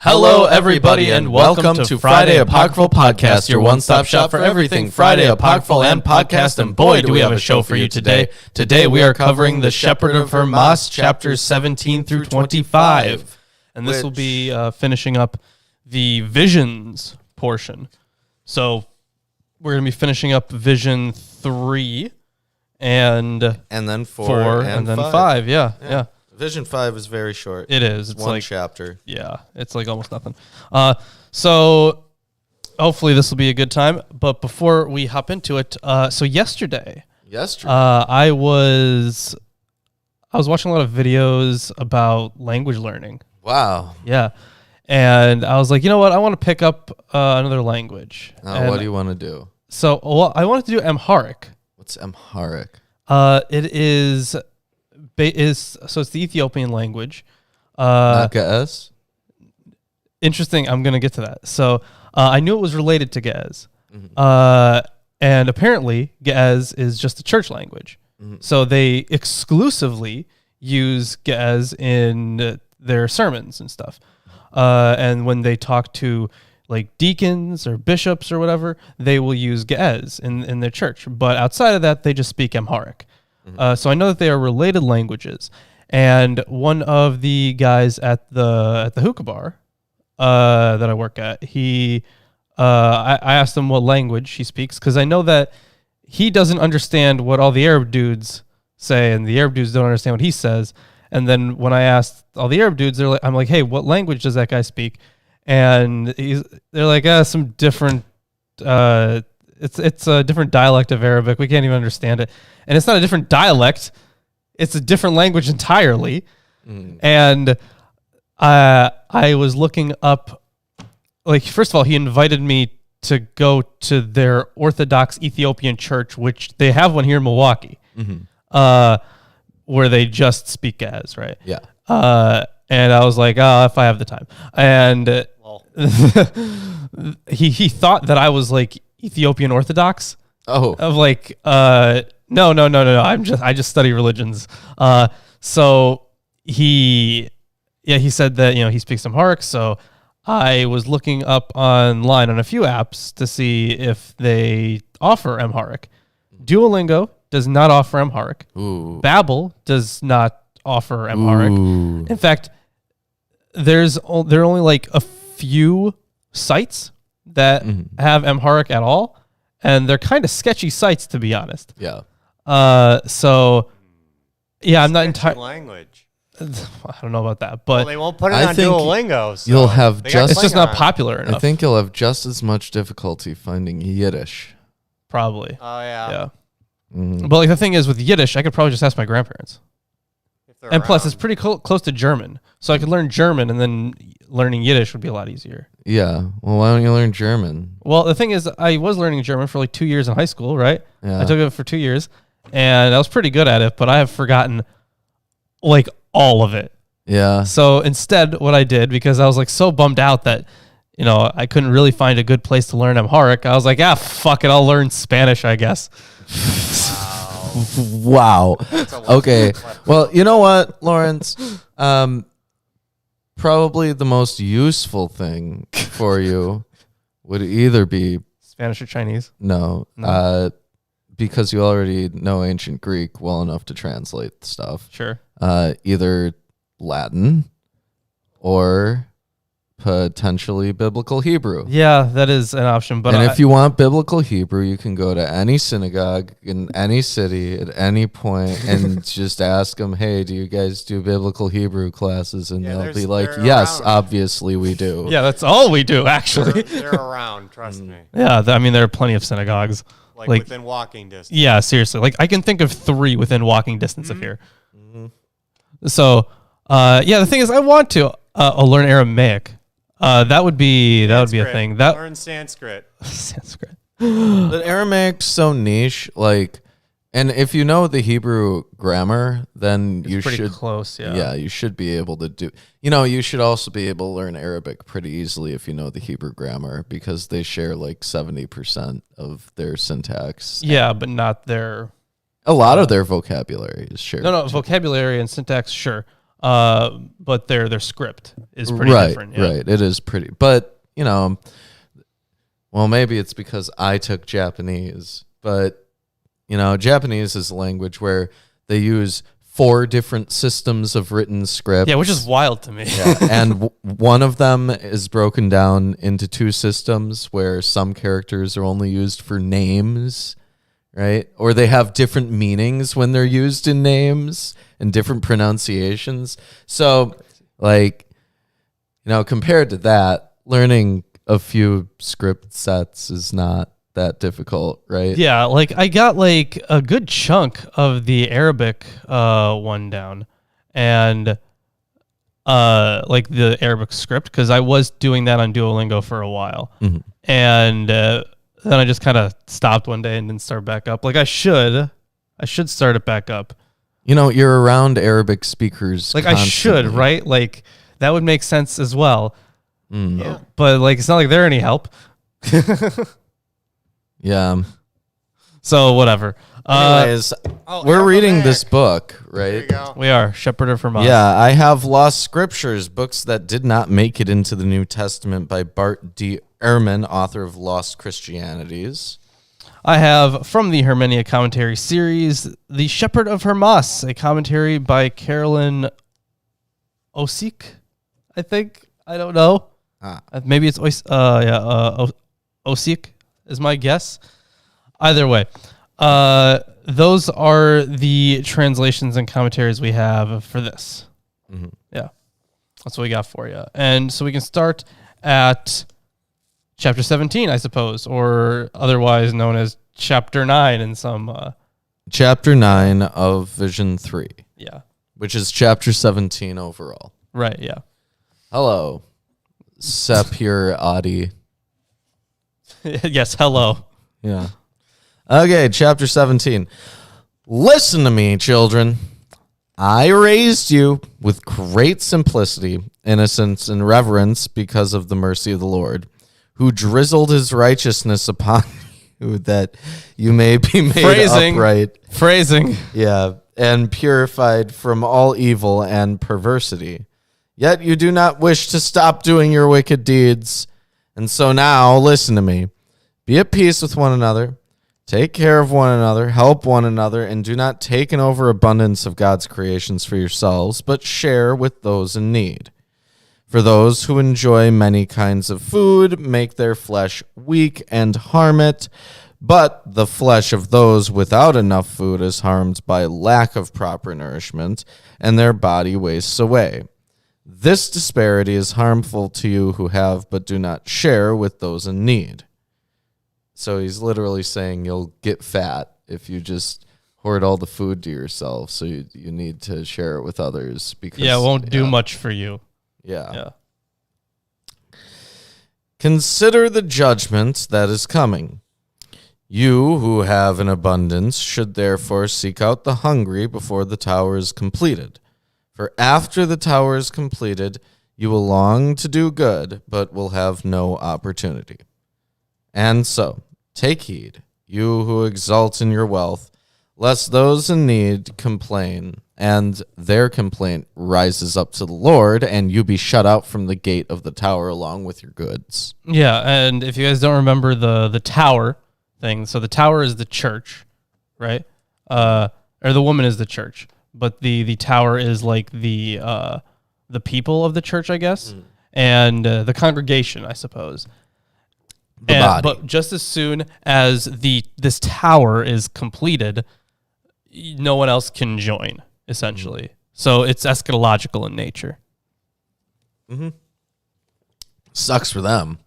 Hello, everybody, and welcome to Friday Apocryphal Podcast, your one-stop shop for everything Friday Apocryphal and podcast. And boy, do we have a show for you today. Today, we are covering the Shepherd of Hermas, chapters 17 through 25. And this will be finishing up the visions portion. So we're going to be finishing up vision 3 and then 4 and then 5. Yeah. Vision 5 is very short. It is. It's one chapter. Yeah, it's like almost nothing. So hopefully this will be a good time. But before we hop into it, so yesterday, I was watching a lot of videos about language learning. Wow. Yeah. And I was like, you know what? I want to pick up another language. What do you want to do? So I wanted to do Amharic. What's Amharic? It is... so it's the Ethiopian language. Not Ge'ez? Interesting. I'm going to get to that. So I knew it was related to Ge'ez. Mm-hmm. And apparently Ge'ez is just a church language. Mm-hmm. So they exclusively use Ge'ez in their sermons and stuff. And when they talk to like deacons or bishops or whatever, they will use Ge'ez in their church. But outside of that, they just speak Amharic. Mm-hmm. So I know that they are related languages, and one of the guys at the hookah bar that I work at, I asked him what language he speaks, because I know that he doesn't understand what all the Arab dudes say, and the Arab dudes don't understand what he says. And then when I asked all the Arab dudes, I'm like, hey, what language does that guy speak? And they're like, some different. It's a different dialect of Arabic. We can't even understand it. And it's not a different dialect. It's a different language entirely. Mm. And I was looking up, like, first of all, he invited me to go to their Orthodox Ethiopian church, which they have one here in Milwaukee, where they just speak Ge'ez, right? Yeah. And I was like, if I have the time. And he thought that I was like Ethiopian Orthodox. Oh. Of like, no. I just study religions. So he said that, he speaks Amharic. So I was looking up online on a few apps to see if they offer Amharic. Duolingo does not offer Amharic. Ooh. Babbel does not offer Amharic. Ooh. In fact, there are only like a few sites that have Amharic at all, and they're kind of sketchy sites, to be honest. Yeah. So yeah, I'm not entirely language. I don't know about that, but they won't put it on Duolingo. So you'll have it's just not popular enough. I think you'll have just as much difficulty finding Yiddish. Probably. Oh yeah. Yeah. Mm-hmm. But like the thing is, with Yiddish, I could probably just ask my grandparents. And around. Plus, it's pretty close to German, so I could learn German, and then learning Yiddish would be a lot easier. Yeah. Well, why don't you learn German? Well, the thing is, I was learning German for like 2 years in high school, right? Yeah. I took it for 2 years, and I was pretty good at it, but I have forgotten like all of it. Yeah. So instead, what I did, because I was like so bummed out that I couldn't really find a good place to learn Amharic, I was like, fuck it, I'll learn Spanish, I guess. Wow. Okay. Well, you know what, Lawrence? Probably the most useful thing for you would either be Spanish or Chinese. No. Because you already know ancient Greek well enough to translate stuff. Sure. Either Latin or potentially biblical Hebrew. Yeah, that is an option. But if you want biblical Hebrew, you can go to any synagogue in any city at any point and just ask them, hey, do you guys do biblical Hebrew classes? And they'll be like, yes, obviously we do. Yeah, that's all we do, actually. They're around, trust me. Yeah, there are plenty of synagogues. Like within walking distance. Yeah, seriously. Like I can think of 3 within walking distance of here. Mm-hmm. So, the thing is, I want to learn Aramaic. That would be a thing. Learn Sanskrit. Sanskrit. But Aramaic so niche, like, and if you know the Hebrew grammar, then you should close. Yeah. Yeah, you should be able to do. You should also be able to learn Arabic pretty easily if you know the Hebrew grammar, because they share like 70% of their syntax. Yeah, but not their. A lot of their vocabulary is shared. No, vocabulary and syntax, sure. but their script is pretty different. Yeah. Right, it is pretty. But, well, maybe it's because I took Japanese, but, Japanese is a language where they use 4 different systems of written script. Yeah, which is wild to me. Yeah. And one of them is broken down into 2 systems where some characters are only used for names, right? Or they have different meanings when they're used in names and different pronunciations. So, compared to that, learning a few script sets is not that difficult, right? Yeah, I got a good chunk of the Arabic one down, and the Arabic script, because I was doing that on Duolingo for a while, and then I just kind of stopped one day and didn't start back up. I should start it back up. You're around Arabic speakers. I should, right? That would make sense as well. Yeah. But it's not like they're any help. Yeah. So whatever. Anyways, we're reading this book, right? There you go. We are Shepherd of Hermas. Yeah, I have Lost Scriptures, books that did not make it into the New Testament by Bart D. Ehrman, author of Lost Christianities. I have from the Hermenia Commentary series, The Shepherd of Hermas, a commentary by Carolyn Osik, I think. I don't know. Maybe it's Osik is my guess. Either way, those are the translations and commentaries we have for this. Mm-hmm. Yeah, that's what we got for you. And so we can start at chapter 17, I suppose, or otherwise known as chapter 9 in some... Chapter 9 of Vision 3. Yeah. Which is chapter 17 overall. Right, yeah. Hello, Sepir Adi. Yes, hello. Yeah. Okay, chapter 17. Listen to me, children. I raised you with great simplicity, innocence, and reverence because of the mercy of the Lord, who drizzled his righteousness upon you that you may be made upright. Phrasing. Yeah, and purified from all evil and perversity. Yet you do not wish to stop doing your wicked deeds. And so now, listen to me. Be at peace with one another. Take care of one another. Help one another. And do not take an overabundance of God's creations for yourselves, but share with those in need. For those who enjoy many kinds of food make their flesh weak and harm it. But the flesh of those without enough food is harmed by lack of proper nourishment, and their body wastes away. This disparity is harmful to you who have but do not share with those in need. So he's literally saying you'll get fat if you just hoard all the food to yourself. So you need to share it with others. Because it won't do much for you. Yeah. Consider the judgment that is coming. You who have an abundance should therefore seek out the hungry before the tower is completed. For after the tower is completed, you will long to do good, but will have no opportunity. And so, take heed, you who exult in your wealth, lest those in need complain, and their complaint rises up to the Lord, and you be shut out from the gate of the tower along with your goods. Yeah, and if you guys don't remember the tower thing, so the tower is the church, right? Or the woman is the church. But the tower is like the people of the church, I guess, and the congregation, I suppose. The body. But just as soon as this tower is completed, no one else can join, essentially. So it's eschatological in nature. Mm-hmm. Sucks for them,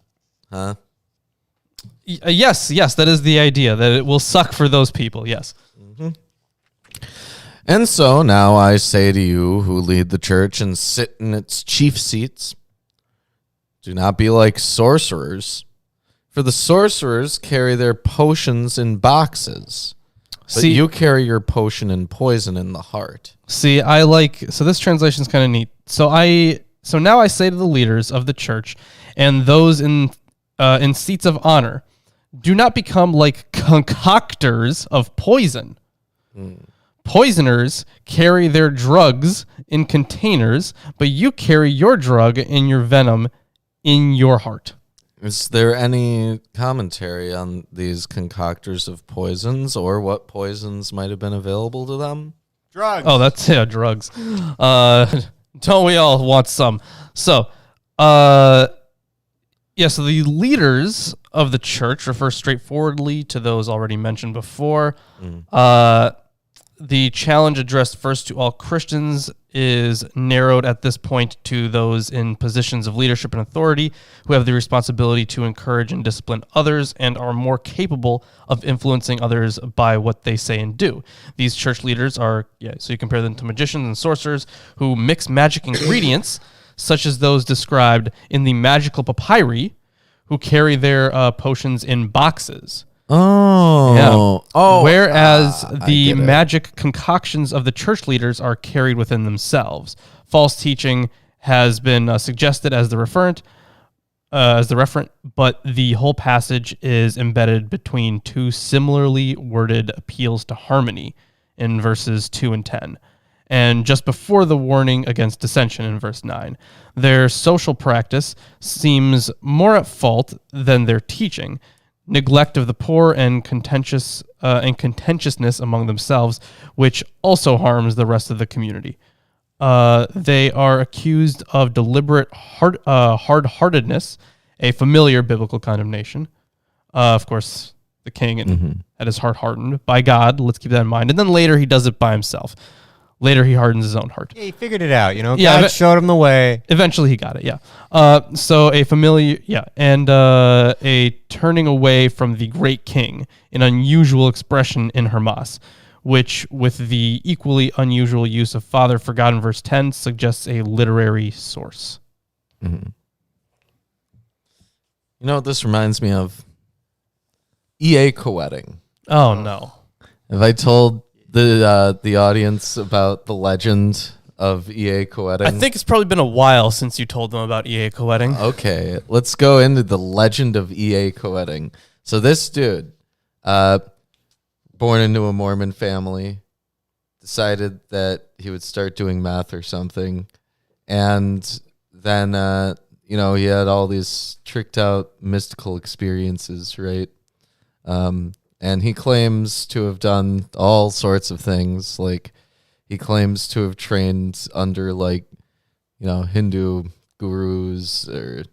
huh? Yes, that is the idea, that it will suck for those people, yes. Mm-hmm. And so now I say to you who lead the church and sit in its chief seats, do not be like sorcerers, for the sorcerers carry their potions in boxes, but you carry your potion and poison in the heart. See, so this translation is kind of neat. So now I say to the leaders of the church and those in seats of honor, do not become like concoctors of poison. Poisoners carry their drugs in containers, but you carry your drug and your venom in your heart. Is there any commentary on these concoctors of poisons or what poisons might have been available to them? Drugs. Oh, that's drugs. Don't we all want some? So, so the leaders of the church refer straightforwardly to those already mentioned before. The challenge addressed first to all Christians is narrowed at this point to those in positions of leadership and authority who have the responsibility to encourage and discipline others and are more capable of influencing others by what they say and do. These church leaders are, so you compare them to magicians and sorcerers who mix magic ingredients, such as those described in the magical papyri, who carry their potions in boxes. Oh. Yeah. Oh. Whereas the magic concoctions of the church leaders are carried within themselves. False teaching has been suggested as the referent, but the whole passage is embedded between two similarly worded appeals to harmony in verses 2 and 10. And just before the warning against dissension in verse 9, their social practice seems more at fault than their teaching. Neglect of the poor and contentiousness among themselves, which also harms the rest of the community. They are accused of deliberate hard-heartedness, a familiar biblical condemnation. Of course, the king had his heart hardened by God. Let's keep that in mind. And then later he does it by himself. Later, he hardens his own heart. Yeah, he figured it out, God showed him the way. Eventually, he got it, so a familiar, and a turning away from the great king, an unusual expression in Hermas, which, with the equally unusual use of father forgot in verse 10, suggests a literary source. Mm-hmm. You know what this reminds me of? EA co-wedding. Oh, no. Have I told the audience about the legend of EA co-wedding? I think it's probably been a while since you told them about EA co-wedding. Okay, let's go into the legend of EA co-wedding. So this dude, born into a Mormon family, decided that he would start doing meth or something, and then he had all these tricked out mystical experiences, right? And he claims to have done all sorts of things. Like, he claims to have trained under, Hindu gurus or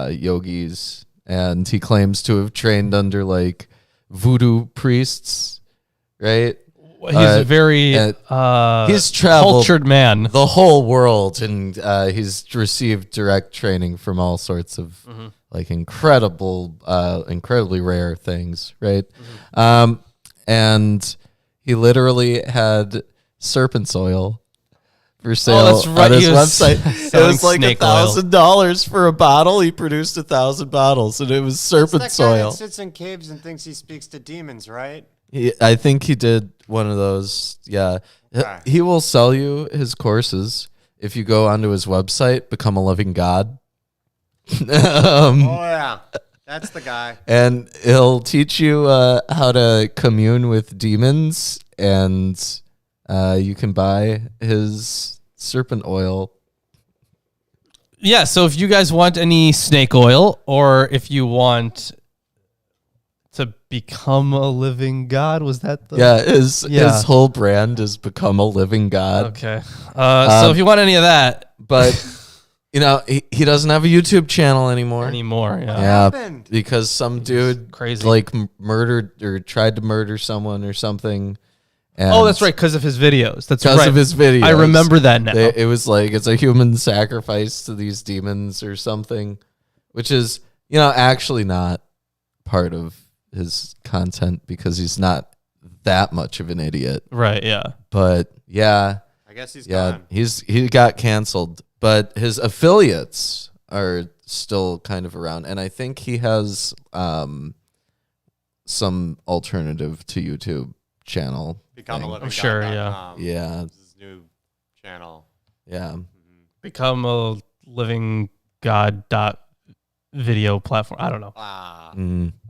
yogis. And he claims to have trained under, voodoo priests, right? He's a very he's traveled cultured man. The whole world, and he's received direct training from all sorts of incredibly rare things, right? And he literally had serpent's oil for sale on his website. It was like $1,000 for a bottle. He produced 1,000 bottles, and it was serpent's oil. That guy that sits in caves and thinks he speaks to demons, right? I think he did one of those. Yeah, okay. He will sell you his courses if you go onto his website, Become a Living God. Oh yeah, that's the guy. And he'll teach you how to commune with demons, and you can buy his serpent oil. Yeah, so if you guys want any snake oil, or if you want to become a living God, was that the... His whole brand is Become a Living God. Okay. So if you want any of that... But... he doesn't have a YouTube channel anymore. Yeah, because some dude crazy murdered or tried to murder someone or something. And that's right, because of his videos. Because of his videos. I remember that now. It was it's a human sacrifice to these demons or something, which is actually not part of his content because he's not that much of an idiot. Right. Yeah. But yeah, I guess he's gone. He got canceled. But his affiliates are still kind of around, and I think he has some alternative to YouTube channel. Become a Living God. Sure, yeah. Yeah. This is his new channel. Yeah. Become a Living God video platform. I don't know. Ah.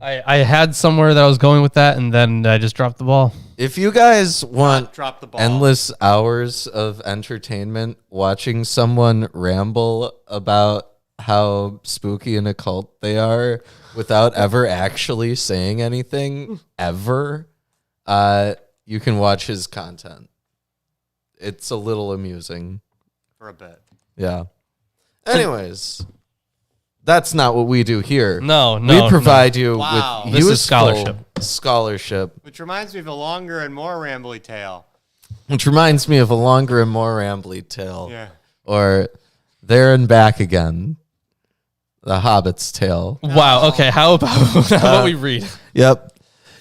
I had somewhere that I was going with that, and then I just dropped the ball. If you guys want Drop the ball. endless hours of entertainment watching someone ramble about how spooky and occult they are without ever actually saying anything ever, you can watch his content. It's a little amusing. For a bit. Yeah. Anyways, that's not what we do here. No. We provide you Wow. with This is useful scholarship. Which reminds me of a longer and more rambly tale. Which reminds me of a longer and more rambly tale. Yeah. Or There and Back Again. The Hobbit's Tale. Wow. Okay. How about we read? Yep.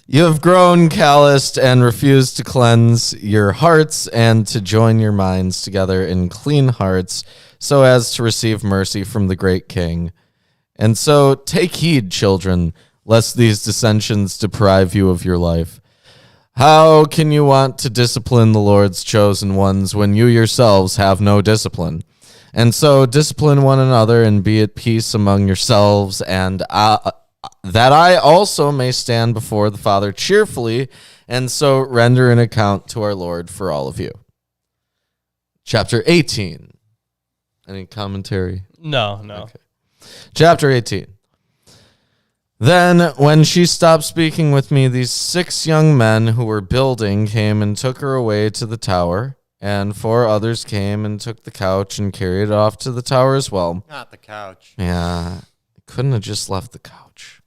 You have grown calloused and refused to cleanse your hearts and to join your minds together in clean hearts so as to receive mercy from the great King. And so take heed, children, lest these dissensions deprive you of your life. How can you want to discipline the Lord's chosen ones when you yourselves have no discipline? And so discipline one another and be at peace among yourselves, and that I also may stand before the Father cheerfully, and so render an account to our Lord for all of you. Chapter 18. Any commentary? No. Okay. Chapter 18. Then, when she stopped speaking with me, these 6 young men who were building came and took her away to the tower, and 4 others came and took the couch and carried it off to the tower as well. Not the couch. Yeah, couldn't have just left the couch.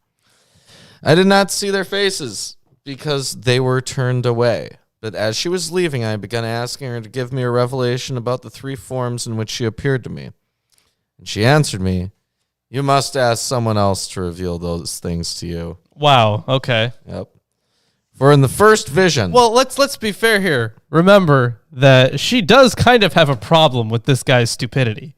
I did not see their faces because they were turned away. But as she was leaving, I began asking her to give me a revelation about the 3 forms in which she appeared to me. And she answered me, "You must ask someone else to reveal those things to you." Wow. Okay. Yep. For in the first vision... Well, let's be fair here. Remember that she does kind of have a problem with this guy's stupidity.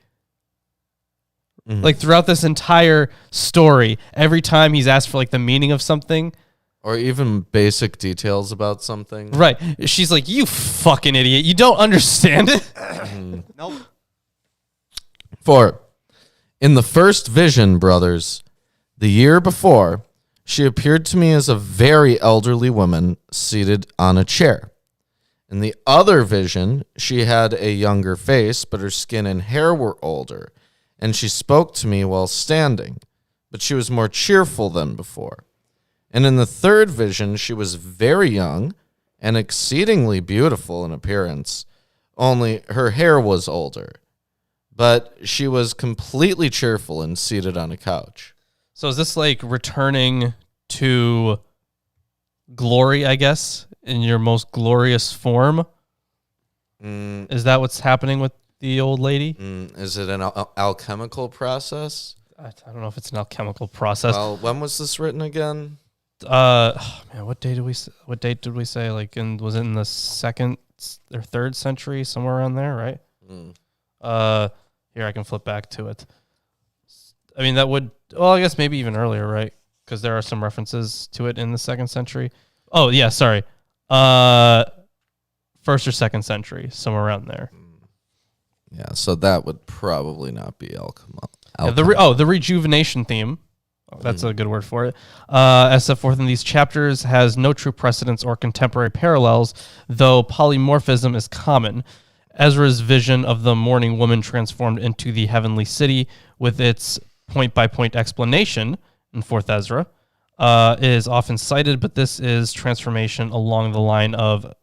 Mhm. Like throughout this entire story, every time he's asked for like the meaning of something, Or even basic details about something. right? She's like, "You fucking idiot! You don't understand it." Nope. For in the first vision, brothers, the year before, she appeared to me as a very elderly woman seated on a chair. In the other vision, she had a younger face, but her skin and hair were older, and she spoke to me while standing, but she was more cheerful than before. And in the third vision, she was very young and exceedingly beautiful in appearance, only her hair was older. But she was completely cheerful and seated on a couch. So is this like returning to glory, I guess, in your most glorious form? Is that what's happening with the old lady? Is it an alchemical process? I don't know if it's an alchemical process. Well, when was this written again? Man, what date did we say? Like, was it in the 2nd or 3rd century, somewhere around there, right? Here, I can flip back to it. I mean, that would, well, I guess maybe even earlier, right? Because there are some references to it in the 2nd century. Oh, yeah, sorry. 1st or 2nd century, somewhere around there. Yeah, so that would probably not be alchemical. Yeah, the rejuvenation theme. That's a good word for it. As set forth in these chapters, has no true precedents or contemporary parallels, though polymorphism is common. Ezra's vision of the mourning woman transformed into the heavenly city with its point-by-point explanation in 4th Ezra is often cited, but this is transformation along the line of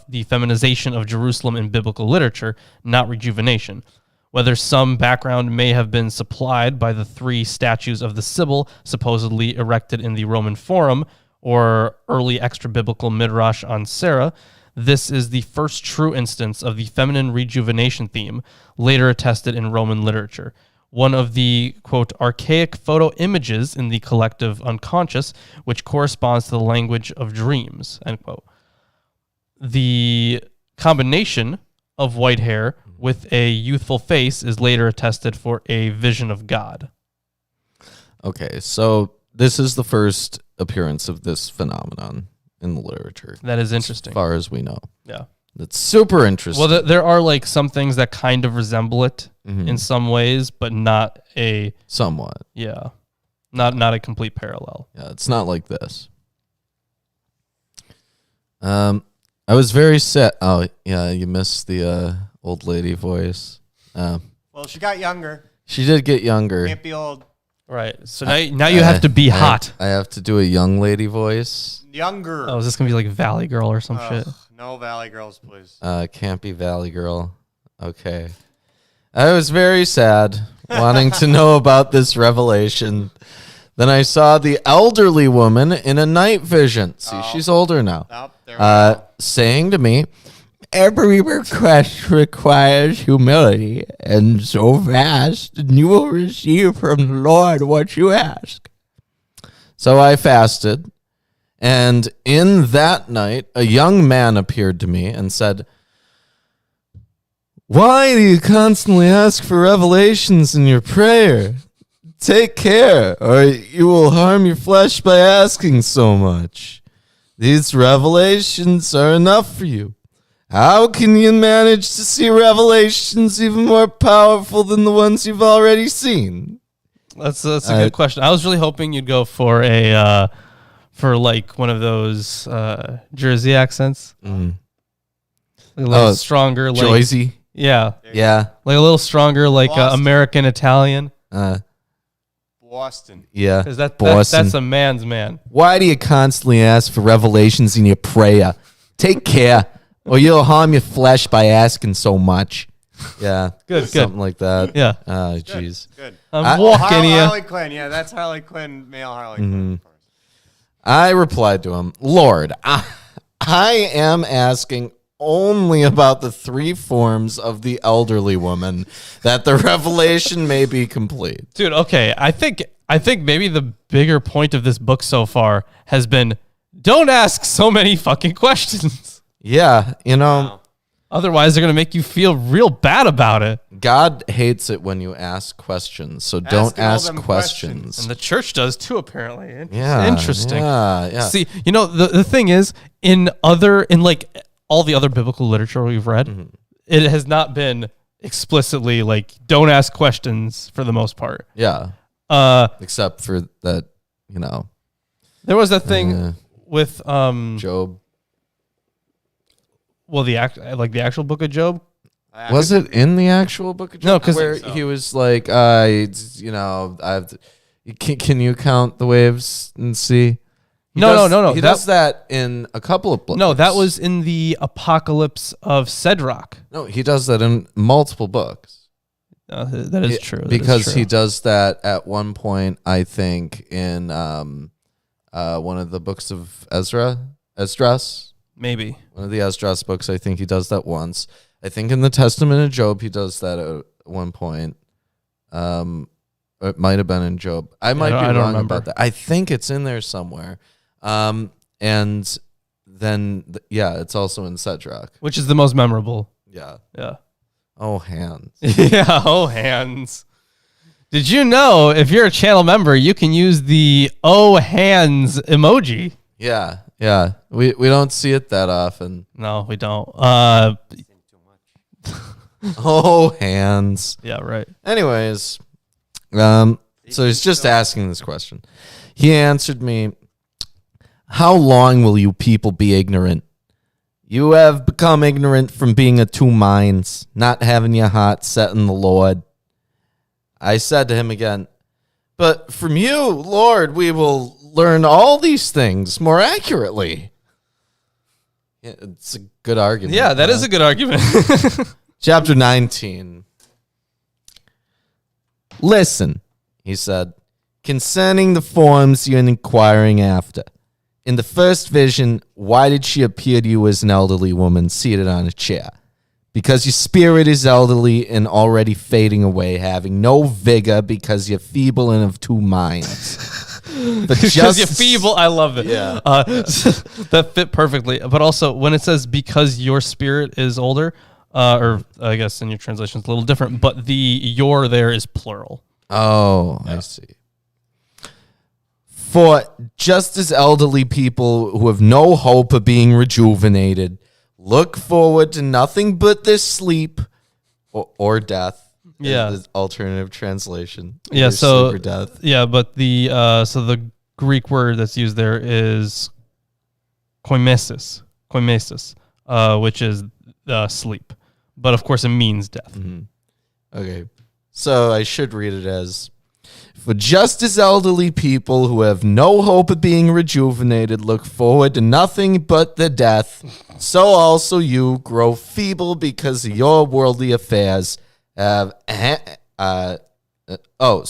the feminization of Jerusalem in biblical literature, not rejuvenation. Whether some background may have been supplied by the 3 statues of the Sibyl supposedly erected in the Roman Forum or early extra-biblical midrash on Sarah, this is the first true instance of the feminine rejuvenation theme, later attested in Roman literature. One of the, quote, archaic photo images in the collective unconscious, which corresponds to the language of dreams, end quote. The combination of white hair with a youthful face is later attested for a vision of God. Okay, so this is the first appearance of this phenomenon in the literature. That is interesting. As far as we know. Yeah. That's super interesting. Well, there are like some things that kind of resemble it in some ways, but not a... Somewhat. Yeah. Not a complete parallel. Yeah, it's not like this. I was very sad. Oh, yeah, you missed the old lady voice. Well, she got younger. She did get younger. Can't be old. Right. So now you have to be hot. I have to do a young lady voice. Younger. Oh, is this going to be like Valley Girl or some shit? No Valley Girls, please. Can't be Valley Girl. Okay. I was very sad, wanting to know about this revelation. Then I saw the elderly woman in a night vision. See, she's older now. Oh, there we go. Saying to me, every request requires humility, and so fast, and you will receive from the Lord what you ask. So I fasted, and in that night, a young man appeared to me and said, why do you constantly ask for revelations in your prayer? Take care, or you will harm your flesh by asking so much. These revelations are enough for you. How can you manage to see revelations even more powerful than the ones you've already seen? That's a good question. I was really hoping you'd go for a for like one of those Jersey accents, like a little stronger, like Joyzy. Yeah, like a little stronger, like American Italian. Boston. Yeah, because Boston. That's a man's man. Why do you constantly ask for revelations in your prayer? Take care, or you'll harm your flesh by asking so much. Yeah, something like that. Yeah. Oh, jeez. Good. I'm walking here. Harley Quinn. Yeah, that's Harley Quinn, male Harley Quinn. Of course. I replied to him, Lord, I am asking only about the three forms of the elderly woman, that the revelation may be complete. Dude, okay. I think maybe the bigger point of this book so far has been don't ask so many fucking questions. Yeah, Wow. Otherwise, they're going to make you feel real bad about it. God hates it when you ask questions, so don't ask questions. And the church does too, apparently. Yeah, Interesting. Yeah. See, the thing is, in like all the other biblical literature we've read, it has not been explicitly like don't ask questions for the most part. Yeah. Except for that, there was that thing with Job. Well, the actual book of Job. Was it in the actual book of Job? No, because where he was like, can you count the waves and see? No. He does that in a couple of books. No, that was in the Apocalypse of Cedroc. No, he does that in multiple books. That is true. Because he does that at one point, I think, in one of the books of Esdras. Maybe. One of the Esdras books, I think he does that once. I think in the Testament of Job, he does that at one point. It might have been in Job. I might be wrong about that. I think it's in there somewhere. And then, it's also in Cedroc. Which is the most memorable. Yeah. Yeah. Oh, hands. Yeah, oh, hands. Did you know if you're a channel member, you can use the oh, hands emoji? Yeah. We don't see it that often. No, we don't. Oh, hands. Yeah, right. Anyways, so he's just asking this question. He answered me, how long will you people be ignorant? You have become ignorant from being of two minds, not having your heart set in the Lord. I said to him again, but from you, Lord, we will learn all these things more accurately. Yeah, it's a good argument. Yeah, that is a good argument. Chapter 19. Listen, he said, concerning the forms you're inquiring after. In the first vision, why did she appear to you as an elderly woman seated on a chair? Because your spirit is elderly and already fading away, having no vigor because you're feeble and of two minds. Because you're feeble, I love it. Yeah. That fit perfectly. But also, when it says because your spirit is older, or I guess in your translation it's a little different, but the your there is plural. Oh, yeah. I see. For just as elderly people who have no hope of being rejuvenated look forward to nothing but their sleep or death, Yeah. The alternative translation. Yeah. So sleep or death. yeah, but the Greek word that's used there is koimesis, which is sleep, but of course it means death. Okay, so I should read it as, for just as elderly people who have no hope of being rejuvenated look forward to nothing but the death, so also you grow feeble because of your worldly affairs so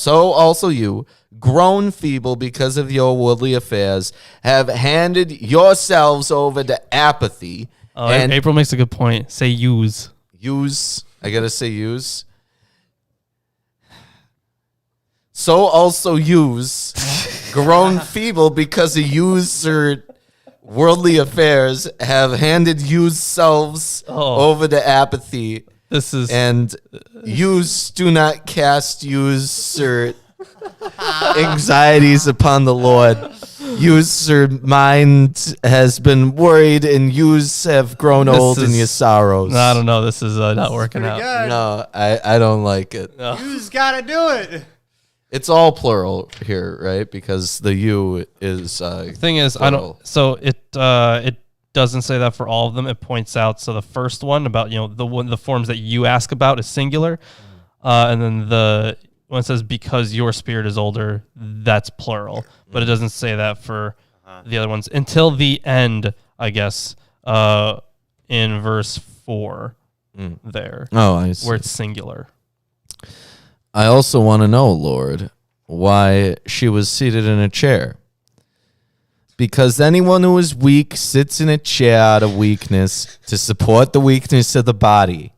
also you, grown feeble because of your worldly affairs, have handed yourselves over to apathy. And April makes a good point. Say use. I gotta say use. So also use, grown feeble because of your worldly affairs, have handed yourselves over to apathy. And yous do not cast your anxieties upon the Lord. Your mind has been worried, and yous have grown old in your sorrows. I don't know. This is not working out. Good. No, I don't like it. No. You's gotta do it. It's all plural here, right? Because the you is thing is, plural. it doesn't say that for all of them. It points out, so the first one about the forms that you ask about is singular, and then when it says because your spirit is older, that's plural, but it doesn't say that for the other ones until the end, I guess, in verse 4 there. Oh, I see. Where it's singular. I also want to know, Lord, why she was seated in a chair. Because anyone who is weak sits in a chair out of weakness to support the weakness of the body.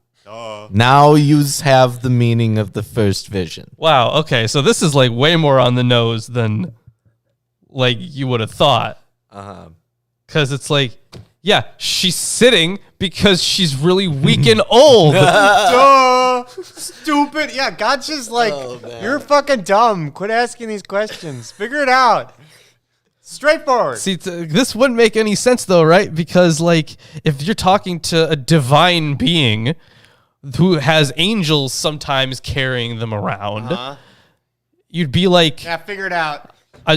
Now you have the meaning of the first vision. Wow, okay, so this is like way more on the nose than like you would have thought. Because it's like, yeah, she's sitting because she's really weak and old. Duh. Stupid. Yeah, God's just like, you're fucking dumb. Quit asking these questions. Figure it out. Straightforward. See, this wouldn't make any sense though, right? Because like, if you're talking to a divine being who has angels sometimes carrying them around, you'd be like, yeah, figure it out.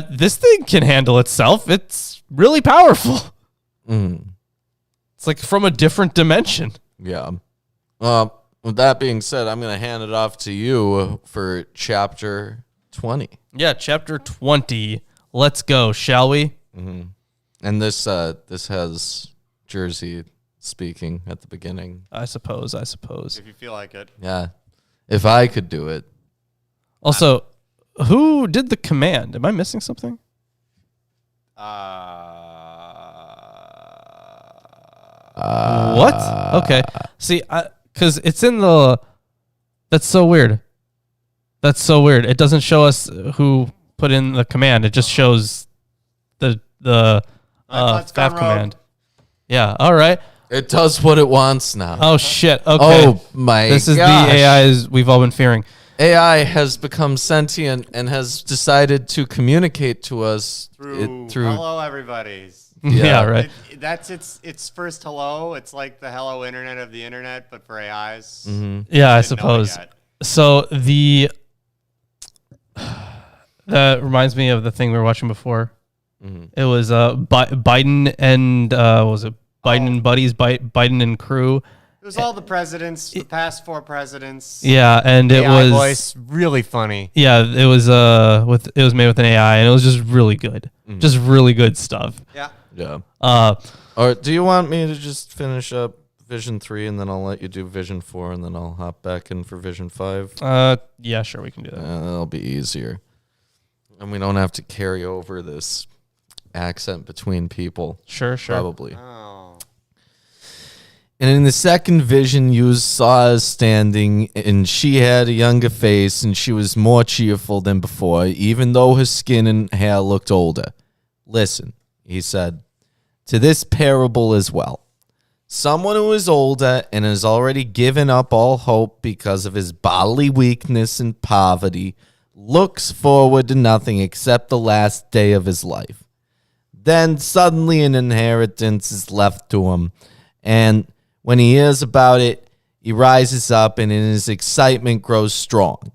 This thing can handle itself. It's really powerful. It's like from a different dimension. Yeah. With that being said, I'm going to hand it off to you for chapter 20. Yeah, chapter 20. Let's go, shall we? And this has Jersey speaking at the beginning. I suppose. If you feel like it. Yeah. If I could do it. Also, who did the command? Am I missing something? What? Okay. See, because it's in the... That's so weird. It doesn't show us who put in the command. It just shows the FAF command. Yeah, all right. It does what it wants now. Oh, shit. Okay. Oh, my This is gosh. the AIs we've all been fearing. AI has become sentient and has decided to communicate to us through hello, everybody. Yeah, right. That's its first hello. It's like the hello internet of the internet, but for AIs. Yeah, I suppose. So that reminds me of the thing we were watching before. It was Biden and was it Biden and buddies, Biden and crew. It was all the presidents, the past 4 presidents. Yeah, and it AI was voice really funny. Yeah, it was made with an AI, and it was just really good, just really good stuff. Yeah. Yeah. Or do you want me to just finish up Vision 3 and then I'll let you do Vision 4 and then I'll hop back in for Vision 5? Yeah, sure, we can do that. That'll be easier. And we don't have to carry over this accent between people. Sure. Probably. Oh. And in the second vision, you saw us standing, and she had a younger face, and she was more cheerful than before, even though her skin and hair looked older. Listen, he said, to this parable as well. Someone who is older and has already given up all hope because of his bodily weakness and poverty looks forward to nothing except the last day of his life. Then suddenly an inheritance is left to him, and when he hears about it, he rises up and in his excitement grows strong.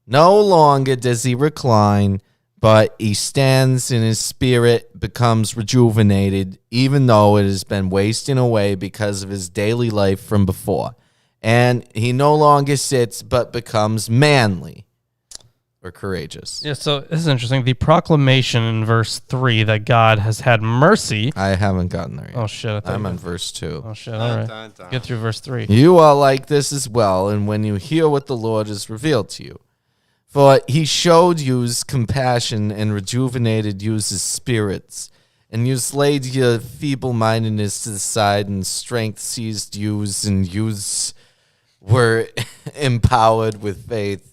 No longer does he recline, but he stands and his spirit becomes rejuvenated, even though it has been wasting away because of his daily life from before. And he no longer sits, but becomes manly or courageous. Yeah, so this is interesting. The proclamation in verse 3 that God has had mercy. I haven't gotten there yet. Oh, shit. I'm on verse 2. Oh, shit. All right. Get through verse 3. You are like this as well, and when you hear what the Lord has revealed to you. For he showed you's compassion and rejuvenated you's spirits, and you's laid your feeble-mindedness to the side, and strength seized you's, and you's were empowered with faith.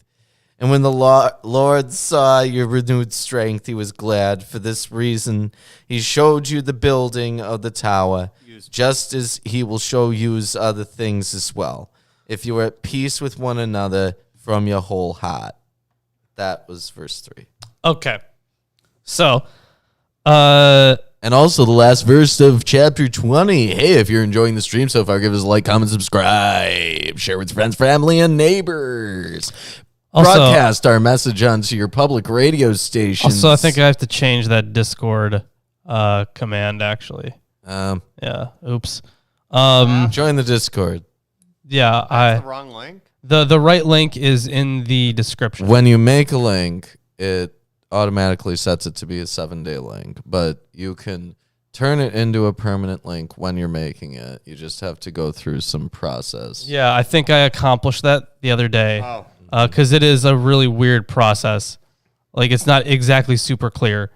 And when the Lord saw your renewed strength, he was glad. For this reason, he showed you the building of the tower, just as he will show you other things as well, if you are at peace with one another from your whole heart. That was verse 3. Okay. So, and also the last verse of chapter 20. Hey, if you're enjoying the stream so far, give us a like, comment, subscribe, share with friends, family, and neighbors. Also, broadcast our message onto your public radio stations. Also, I think I have to change that Discord command, actually. Yeah, oops. Join the Discord. Yeah, That's the wrong link? The right link is in the description. When you make a link, it automatically sets it to be a 7-day link, but you can turn it into a permanent link when you're making it. You just have to go through some process. Yeah, I think I accomplished that the other day. Because it is a really weird process. Like, it's not exactly super clear.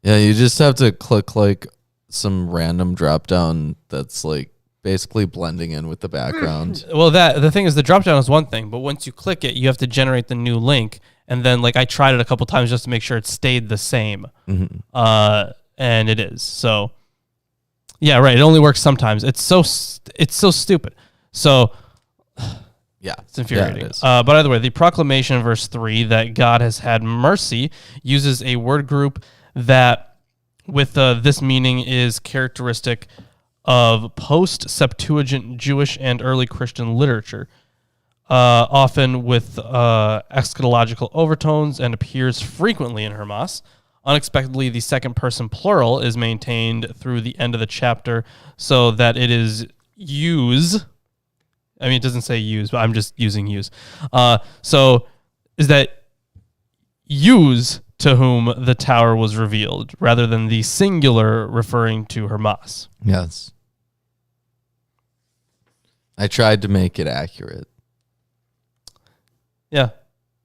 Yeah, you just have to click, like, some random drop-down that's, like, basically blending in with the background. Well, the thing is, the drop-down is one thing, but once you click it, you have to generate the new link. And then, like, I tried it a couple times just to make sure it stayed the same. Mm-hmm. And it is. So, yeah, right. It only works sometimes. It's so stupid. So... Yeah, it's infuriating. Yeah, it is. But either way, the proclamation in verse 3 that God has had mercy uses a word group that, with this meaning, is characteristic of post-Septuagint Jewish and early Christian literature, often with eschatological overtones, and appears frequently in Hermas. Unexpectedly, the second person plural is maintained through the end of the chapter, so that it is use. I mean, it doesn't say use, but I'm just using use. So is that use to whom the tower was revealed, rather than the singular referring to Hermas. Yes. I tried to make it accurate. Yeah.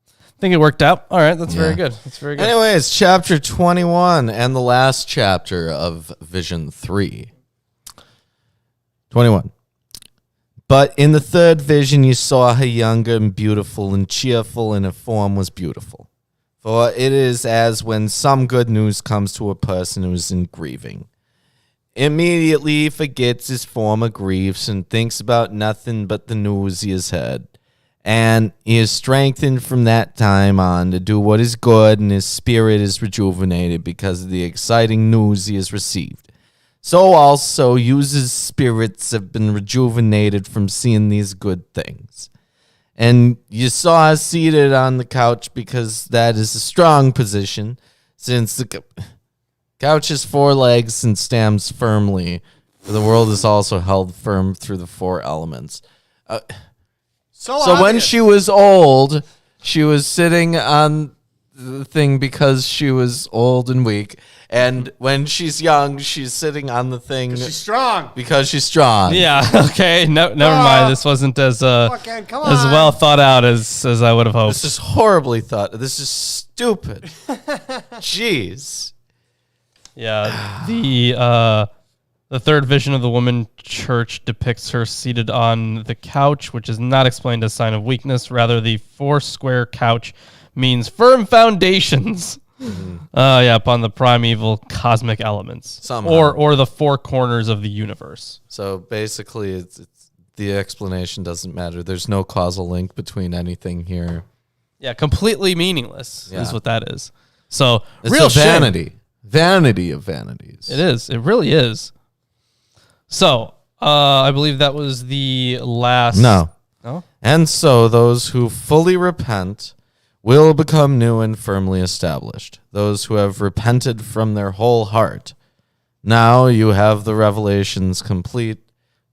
I think it worked out. All right, that's very good. That's very good. Anyways, chapter 21 and the last chapter of Vision 3. 21. But in the third vision you saw her younger and beautiful and cheerful, and her form was beautiful. For it is as when some good news comes to a person who is in grieving. Immediately he forgets his former griefs and thinks about nothing but the news he has heard. And he is strengthened from that time on to do what is good, and his spirit is rejuvenated because of the exciting news he has received. So also Use's spirits have been rejuvenated from seeing these good things. And you saw us seated on the couch because that is a strong position, since the couch has 4 legs and stands firmly. For the world is also held firm through the 4 elements. So when she was old, she was sitting on the thing because she was old and weak. And when she's young, she's sitting on the thing because she's strong. Yeah, okay. Never mind. This wasn't as well thought out as I would have hoped. This is horribly thought. This is stupid. Jeez. Yeah, the third vision of the woman church depicts her seated on the couch, which is not explained as a sign of weakness. Rather, the 4-square couch means firm foundations. Upon the primeval cosmic elements. Somehow. Or the 4 corners of the universe. So basically, it's the explanation doesn't matter. There's no causal link between anything here. Yeah, completely meaningless is what that is. So, it's real a vanity. Shame. Vanity of vanities. It is. It really is. So, I believe that was the last... No. And so those who fully repent will become new and firmly established, those who have repented from their whole heart. Now you have the revelations complete.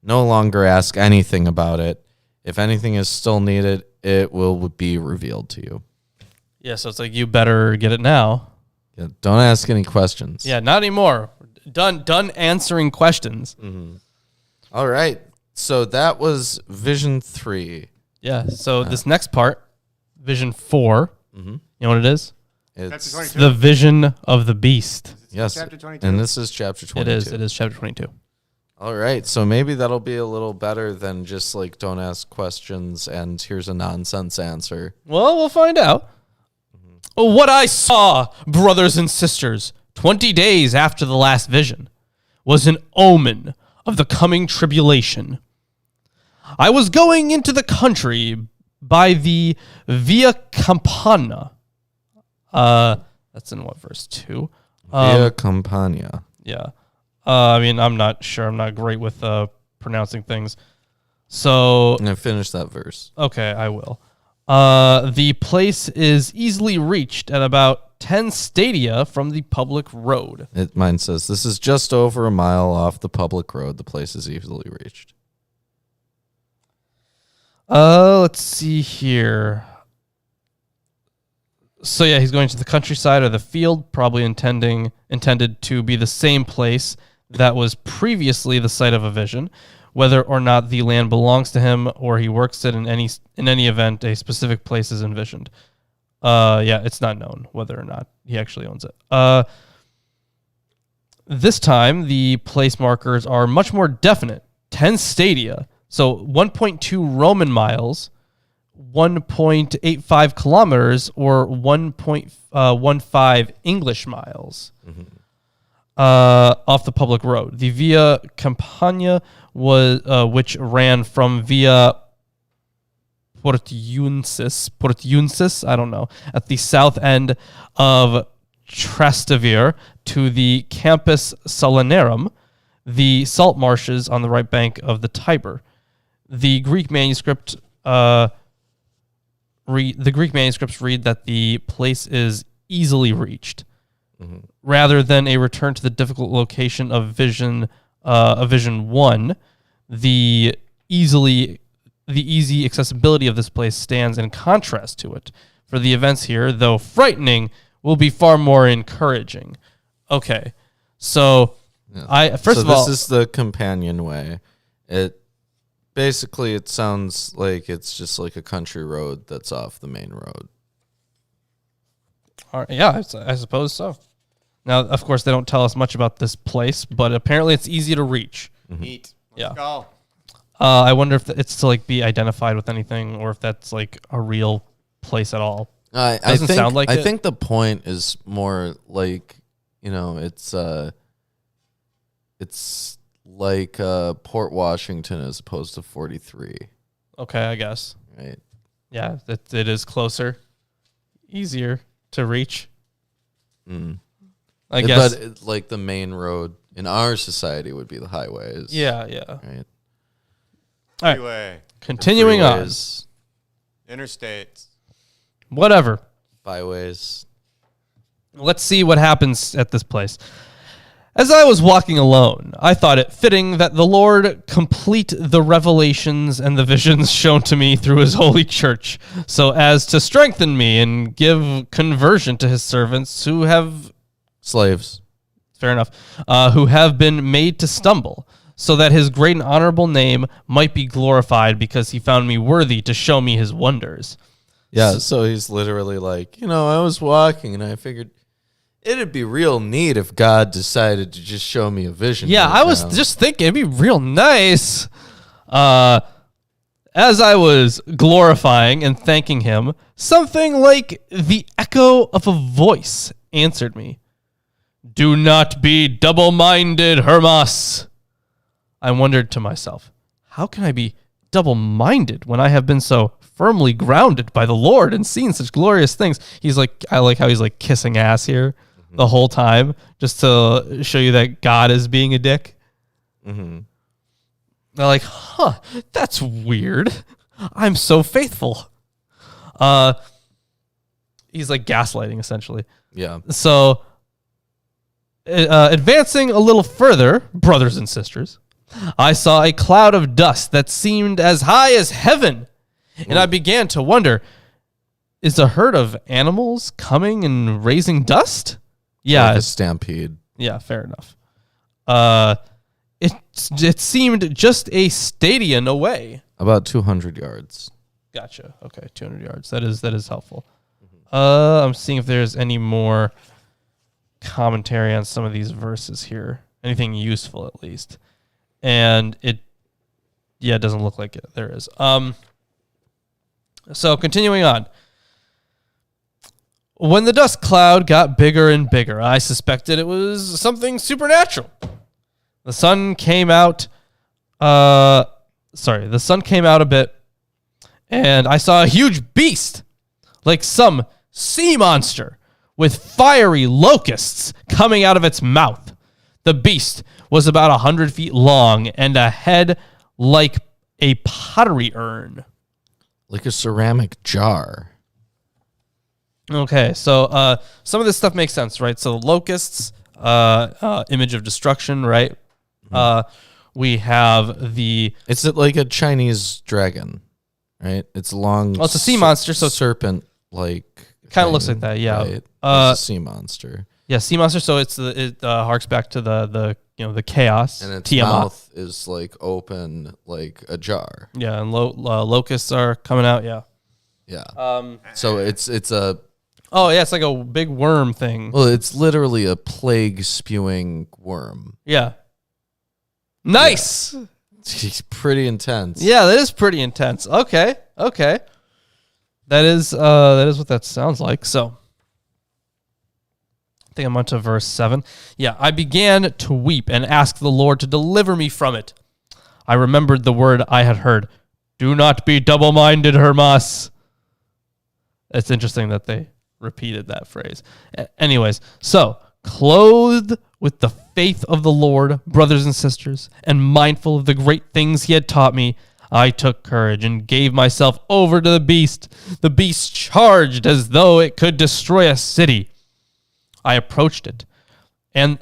No longer ask anything about it. If anything is still needed, it will be revealed to you. Yeah, so it's like you better get it now. Yeah, don't ask any questions. Yeah, not anymore. Done answering questions. Mm-hmm. All right. So that was Vision 3. Yeah, so this next part, Vision 4, you know what it is? It's the vision of the beast. Yes, chapter 22. and this is chapter 22. It is chapter 22. All right, so maybe that'll be a little better than just like don't ask questions and here's a nonsense answer. Well, we'll find out. What I saw, brothers and sisters, 20 days after the last vision, was an omen of the coming tribulation. I was going into the country by the Via Campana. That's in what, verse 2? Via Campania. Yeah. I mean, I'm not sure. I'm not great with pronouncing things. So... I'm going to finish that verse. Okay, I will. The place is easily reached at about 10 stadia from the public road. Mine says, this is just over a mile off the public road. The place is easily reached. Let's see here. So yeah, he's going to the countryside or the field, probably intended to be the same place that was previously the site of a vision. Whether or not the land belongs to him or he works it in any event, a specific place is envisioned. Yeah, it's not known whether or not he actually owns it. This time, the place markers are much more definite. 10 stadia. So 1.2 Roman miles, 1.85 kilometers, or 1.15 English miles off the public road. The Via Campania was which ran from Via Portiunsis, I don't know, at the south end of Trastevere to the Campus Salinarum, the salt marshes on the right bank of the Tiber. The Greek manuscripts read that the place is easily reached, rather than a return to the difficult location of Vision 1. The easy accessibility of this place stands in contrast to it. For the events here, though frightening, will be far more encouraging. Okay, so first of all, this is the companion way. Basically, it sounds like it's just like a country road that's off the main road. Yeah, I suppose so. Now, of course, they don't tell us much about this place, but apparently it's easy to reach. Neat. Let's go. I wonder if it's to like be identified with anything, or if that's like a real place at all. Doesn't sound like it. I think the point is more like, it's like Port Washington as opposed to 43. Okay, I guess. Right. Yeah, it is closer, easier to reach. I guess. But like the main road in our society would be the highways. Yeah. Right. All right. Freeway. Continuing on. Interstates. Whatever. Byways. Let's see what happens at this place. As I was walking alone, I thought it fitting that the Lord complete the revelations and the visions shown to me through his holy church, so as to strengthen me and give conversion to his servants who have... Slaves. Fair enough. Who have been made to stumble, so that his great and honorable name might be glorified because he found me worthy to show me his wonders. Yeah, so he's literally like, I was walking and I figured... It'd be real neat if God decided to just show me a vision. Yeah, I was just thinking it'd be real nice. As I was glorifying and thanking him, something like the echo of a voice answered me. Do not be double-minded, Hermas. I wondered to myself, how can I be double-minded when I have been so firmly grounded by the Lord and seen such glorious things? I like how he's like kissing ass here the whole time, just to show you that God is being a dick. They're like, that's weird. I'm so faithful. He's like gaslighting, essentially. Yeah. So, advancing a little further, brothers and sisters, I saw a cloud of dust that seemed as high as heaven. And I began to wonder, is a herd of animals coming and raising dust? Yeah. Like a stampede. Yeah, fair enough. It seemed just a stadium away. About 200 yards. Gotcha. Okay, 200 yards. That is helpful. I'm seeing if there's any more commentary on some of these verses here. Anything useful, at least. And it doesn't look like it. There is. So continuing on. When the dust cloud got bigger and bigger, I suspected it was something supernatural. The sun came out. The sun came out a bit, and I saw a huge beast, like some sea monster, with fiery locusts coming out of its mouth. The beast was about 100 feet long and a head like a pottery urn. Like a ceramic jar. Okay, so some of this stuff makes sense, right? So locusts, image of destruction, right? We have the... It's like a Chinese dragon, right? It's long... Well, it's a sea monster, so... Serpent-like... Kind of looks like that, yeah. Right? It's a sea monster. Yeah, sea monster, so it harks back to the chaos. And its Tiamat. mouth is like open like a jar. Yeah, and locusts are coming out, yeah. Yeah. So it's a... Oh, yeah, it's like a big worm thing. Well, it's literally a plague-spewing worm. Yeah. Nice! Yeah. It's pretty intense. Yeah, that is pretty intense. Okay. That is what that sounds like. So, I think I'm on to verse 7. Yeah, I began to weep and ask the Lord to deliver me from it. I remembered the word I had heard. Do not be double-minded, Hermas. It's interesting that they repeated that phrase. Anyways, so, clothed with the faith of the Lord, brothers and sisters, and mindful of the great things he had taught me, I took courage and gave myself over to the beast. The beast charged as though it could destroy a city. I approached it, and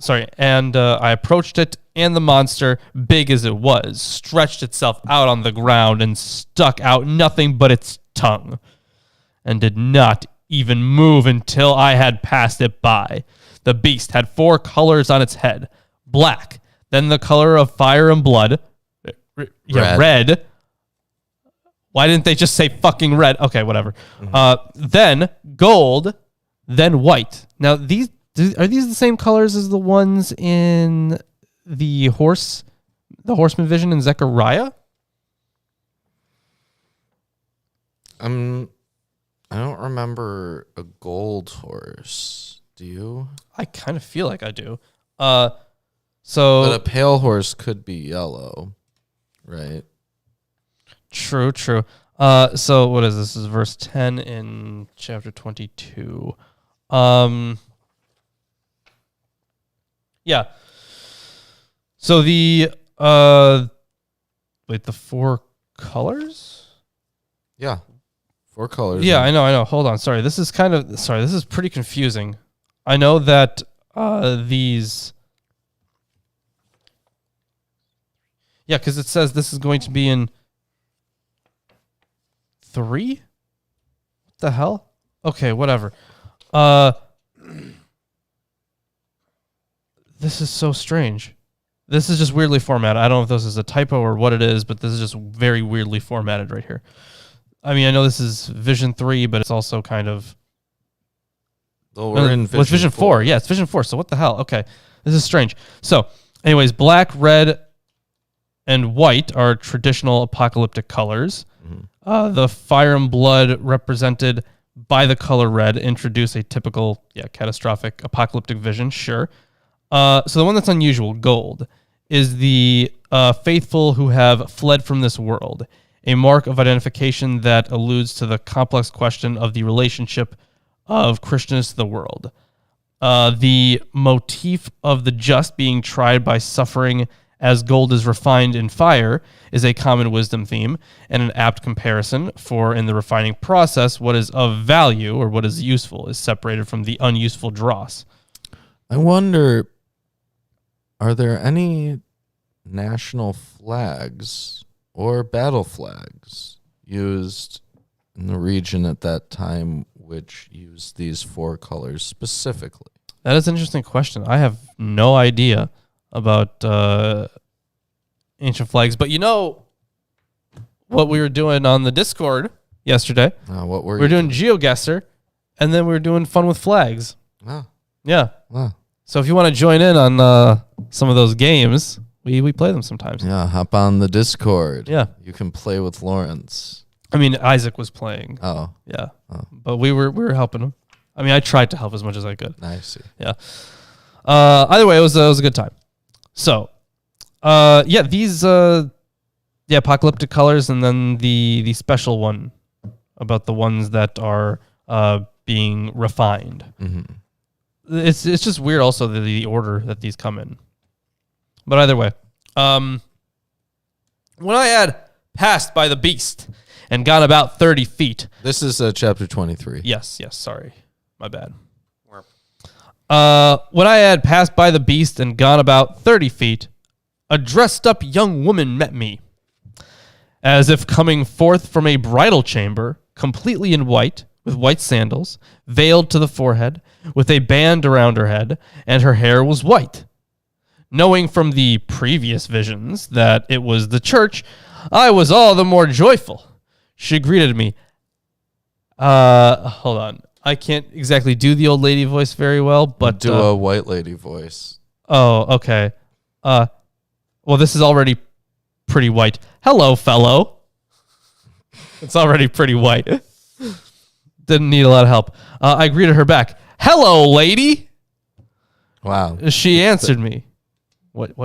the monster, big as it was, stretched itself out on the ground and stuck out nothing but its tongue, and did not even move until I had passed it by. The beast had 4 colors on its head: black, then the color of fire and blood. Red. Why didn't they just say fucking red? Okay, whatever. Then gold, then white. Now, are these the same colors as the ones in the horseman vision in Zechariah? I don't remember a gold horse. Do you? I kind of feel like I do. But a pale horse could be yellow, right? True. So what is this? This is verse 10 in chapter 22. Yeah. So the 4 colors? Yeah. 4 colors. Yeah, I know. Hold on. Sorry. This is pretty confusing. I know that these... Yeah, because it says this is going to be in 3? What the hell? Okay, whatever. This is so strange. This is just weirdly formatted. I don't know if this is a typo or what it is, but this is just very weirdly formatted right here. I mean, I know this is Vision 3, but it's also kind of... Oh, we're in Vision, it's Vision 4. Yeah, it's Vision 4. So what the hell? Okay, this is strange. So, anyways, black, red, and white are traditional apocalyptic colors. Mm-hmm. The fire and blood represented by the color red introduce a typical, catastrophic apocalyptic vision. Sure. So the one that's unusual, gold, is the faithful who have fled from this world, a mark of identification that alludes to the complex question of the relationship of Christians to the world. The motif of the just being tried by suffering as gold is refined in fire, is a common wisdom theme and an apt comparison, for in the refining process, what is of value or what is useful is separated from the unuseful dross. I wonder, are there any national flags or battle flags used in the region at that time which used these 4 colors specifically? That is an interesting question. I have no idea about ancient flags, but you know what we were doing on the Discord yesterday? What we were doing GeoGuessr, and then we were doing fun with flags. Oh. Yeah. Oh. So if you want to join in on some of those games, we play them sometimes. Yeah, hop on the Discord. Yeah. You can play with Lawrence. I mean, Isaac was playing. Oh. Yeah. Oh. But we were helping him. I mean, I tried to help as much as I could. I see. Yeah. Either way, it was a good time. So, these the apocalyptic colors, and then the special one about the ones that are being refined. Mm-hmm. It's just weird also the order that these come in. But either way, when I had passed by the beast and gone about 30 feet. This is chapter 23. Yes, sorry. My bad. When I had passed by the beast and gone about 30 feet, a dressed-up young woman met me, as if coming forth from a bridal chamber, completely in white, with white sandals, veiled to the forehead, with a band around her head, and her hair was white. Knowing from the previous visions that it was the church, I was all the more joyful. She greeted me. Hold on. I can't exactly do the old lady voice very well, but do a white lady voice. Oh, okay. Well, this is already pretty white. Hello, fellow. It's already pretty white. Didn't need a lot of help. I greeted her back. Hello, lady. Wow. She answered me. What?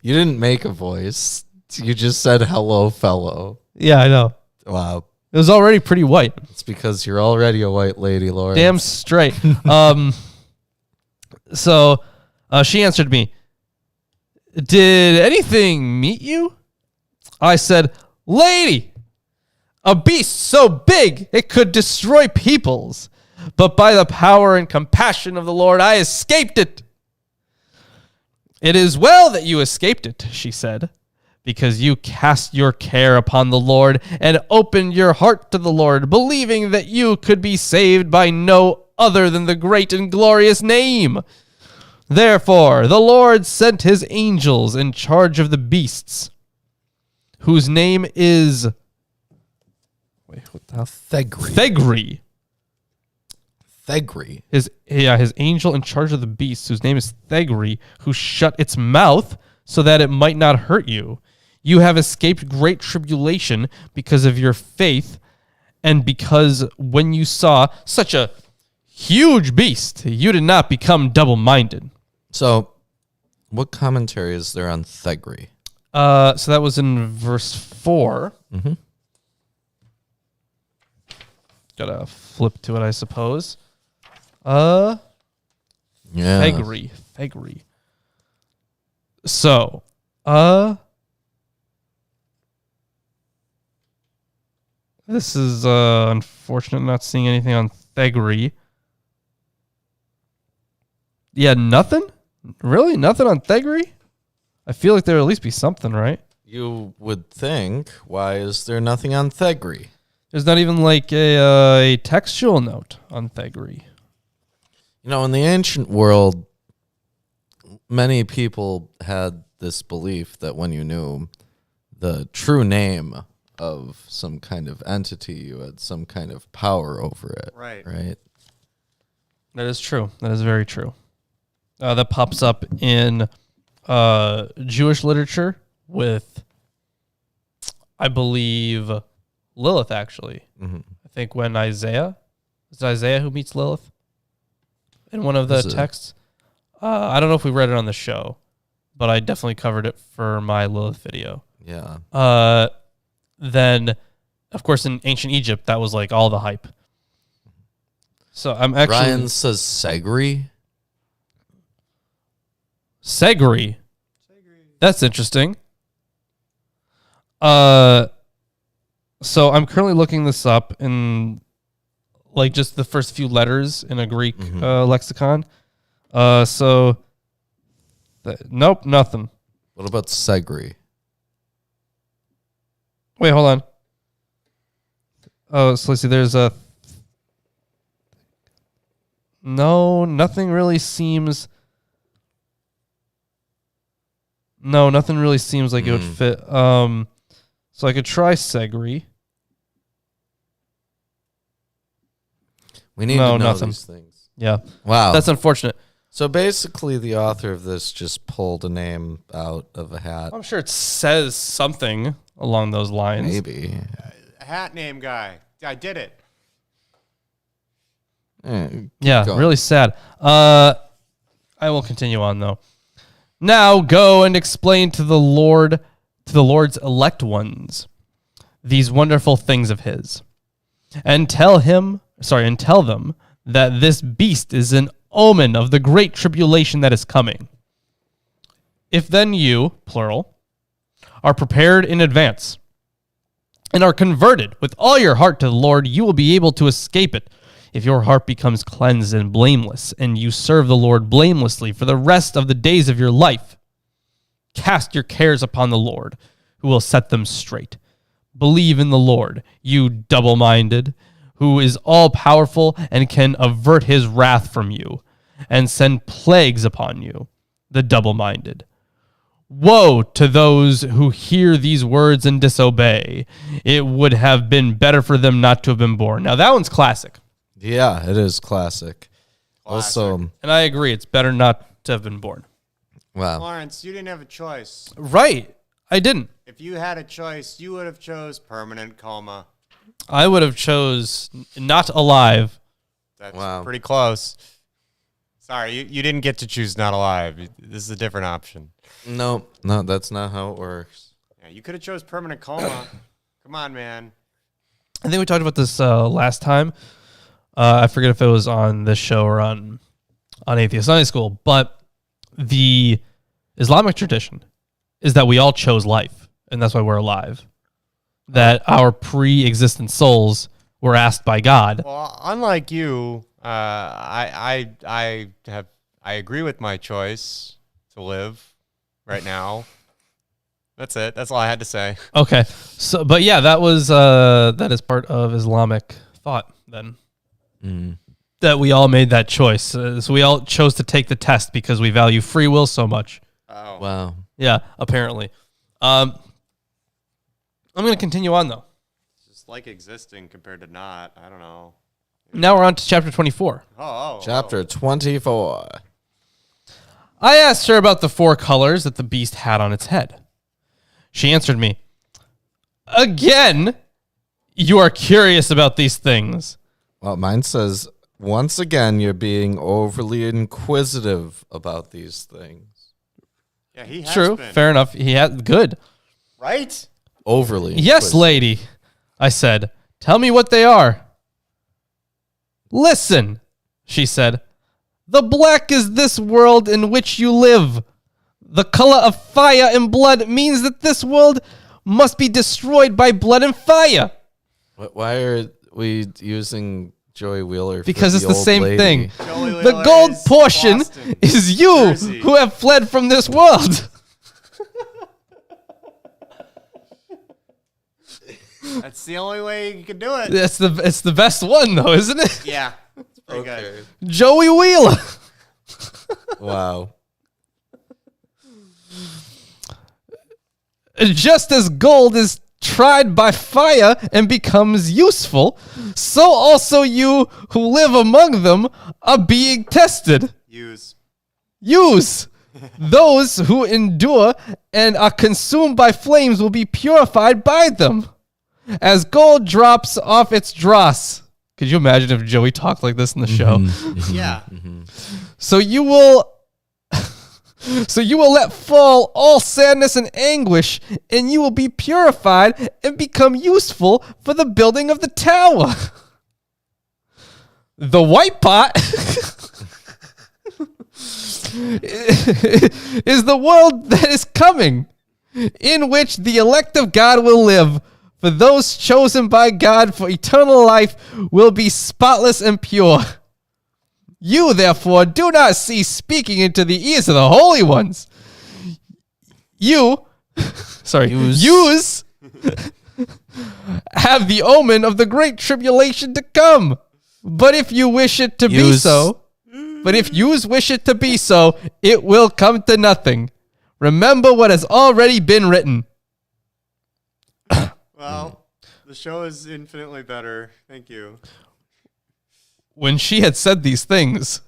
You didn't make a voice. You just said hello, fellow. Yeah, I know. Wow. It was already pretty white. It's because you're already a white lady, Laura. Damn straight. So she answered me, did anything meet you? I said, lady, a beast so big it could destroy peoples, but by the power and compassion of the Lord I escaped it. It is well that you escaped it, she said, because you cast your care upon the Lord and opened your heart to the Lord, believing that you could be saved by no other than the great and glorious name. Therefore, the Lord sent his angels in charge of the beasts, whose name is... Wait, what the hell? Thegri. Thegri. His angel in charge of the beasts, whose name is Thegri, who shut its mouth so that it might not hurt you. You have escaped great tribulation because of your faith, and because when you saw such a huge beast, you did not become double-minded. So, what commentary is there on Thegri? So that was in verse 4. Mm-hmm. Gotta flip to it, I suppose. Yeah. Thegri. So, this is unfortunate, not seeing anything on Thegri. Yeah, nothing? Really? Nothing on Thegri? I feel like there would at least be something, right? You would think. Why is there nothing on Thegri? There's not even like a textual note on Thegri. You know, in the ancient world, many people had this belief that when you knew the true name of some kind of entity, you had some kind of power over it. Right. That is true. That is very true. That pops up in Jewish literature with, I believe, Lilith, actually. Mm-hmm. I think when is it Isaiah who meets Lilith in one of the texts? I don't know if we read it on the show, but I definitely covered it for my Lilith video. Yeah. Then, of course, in ancient Egypt, that was like all the hype. So I'm actually... Ryan says Segri. Segri. That's interesting. So I'm currently looking this up in like just the first few letters in a Greek lexicon. Nope, nothing. What about segri? Wait, hold on. Oh, so let's see. There's a... No, nothing really seems... No, nothing really seems like it would fit. So I could try segri. We need to know these things. Yeah. Wow. That's unfortunate. So basically, the author of this just pulled a name out of a hat. I'm sure it says something along those lines. Maybe. Hat name guy. I did it. Yeah, really sad. I will continue on, though. Now go and explain to the Lord's elect ones, these wonderful things of his, and tell them that this beast is an omen of the great tribulation that is coming. If then you, plural, are prepared in advance and are converted with all your heart to the Lord, you will be able to escape it. If your heart becomes cleansed and blameless, and you serve the Lord blamelessly for the rest of the days of your life, cast your cares upon the Lord, who will set them straight. Believe in the Lord, you double-minded, who is all-powerful and can avert his wrath from you, and send plagues upon you, the double-minded. Woe to those who hear these words and disobey. It would have been better for them not to have been born. Now, that one's classic. Yeah, it is classic. Also, and I agree, it's better not to have been born. Wow. Lawrence, you didn't have a choice. Right. I didn't. If you had a choice, you would have chose permanent coma. I would have chose not alive. That's pretty close. Sorry, you didn't get to choose not alive. This is a different option. No, that's not how it works. Yeah, you could have chose permanent coma. Come on, man. I think we talked about this last time. I forget if it was on this show or on Atheist Sunday School, but the Islamic tradition is that we all chose life, and that's why we're alive. That our pre-existent souls were asked by God. Well, unlike you, I agree with my choice to live right now. That's it. That's all I had to say. Okay. So, but yeah, that is part of Islamic thought then. That we all made that choice. So we all chose to take the test because we value free will so much. Oh. Wow. Yeah, apparently. I'm going to continue on, though. It's just like existing compared to not. I don't know. Now we're on to chapter 24. Chapter 24. I asked her about the 4 colors that the beast had on its head. She answered me, "Again, you are curious about these things." Well, mine says, once again, you're being overly inquisitive about these things. Yeah, he has True, been. fair enough. He had good. Right? Overly Yes, inquisitive. lady, I said. Tell me what they are. Listen, she said. The black is this world in which you live. The color of fire and blood means that this world must be destroyed by blood and fire. Why are we using Joey Wheeler? Because it's the same thing. Joey The Wheeler gold is portion Boston. is you Jersey. who have fled from this world. That's the only way you can do it. It's the best one though, isn't it? Yeah. It's pretty good. Joey Wheeler. Wow. Just as gold is tried by fire and becomes useful, so also you who live among them are being tested. Use. Those who endure and are consumed by flames will be purified by them, as gold drops off its dross. Could you imagine if Joey talked like this in the show? Yeah. So you will let fall all sadness and anguish, and you will be purified and become useful for the building of the tower. The white pot is the world that is coming, in which the elect of God will live. For those chosen by God for eternal life will be spotless and pure. You, therefore, do not cease speaking into the ears of the holy ones. Use have the omen of the great tribulation to come. But if you wish it to be so, it will come to nothing. Remember what has already been written. Well, the show is infinitely better. Thank you. When she had said these things,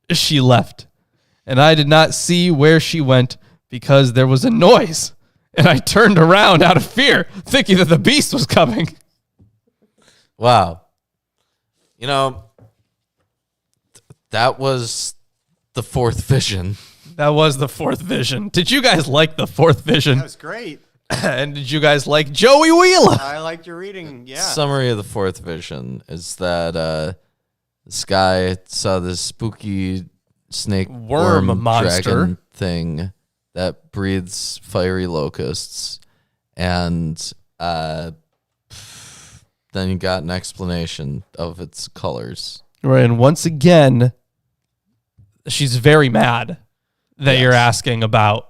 she left, and I did not see where she went because there was a noise, and I turned around out of fear, thinking that the beast was coming. Wow. You know, that was the fourth vision. That was the fourth vision. Did you guys like the fourth vision? That was great. And did you guys like Joey Wheeler? I liked your reading, yeah. Summary of the fourth vision is that this guy saw this spooky snake worm monster dragon thing that breathes fiery locusts, and then you got an explanation of its colors. Right, and once again, she's very mad that you're asking about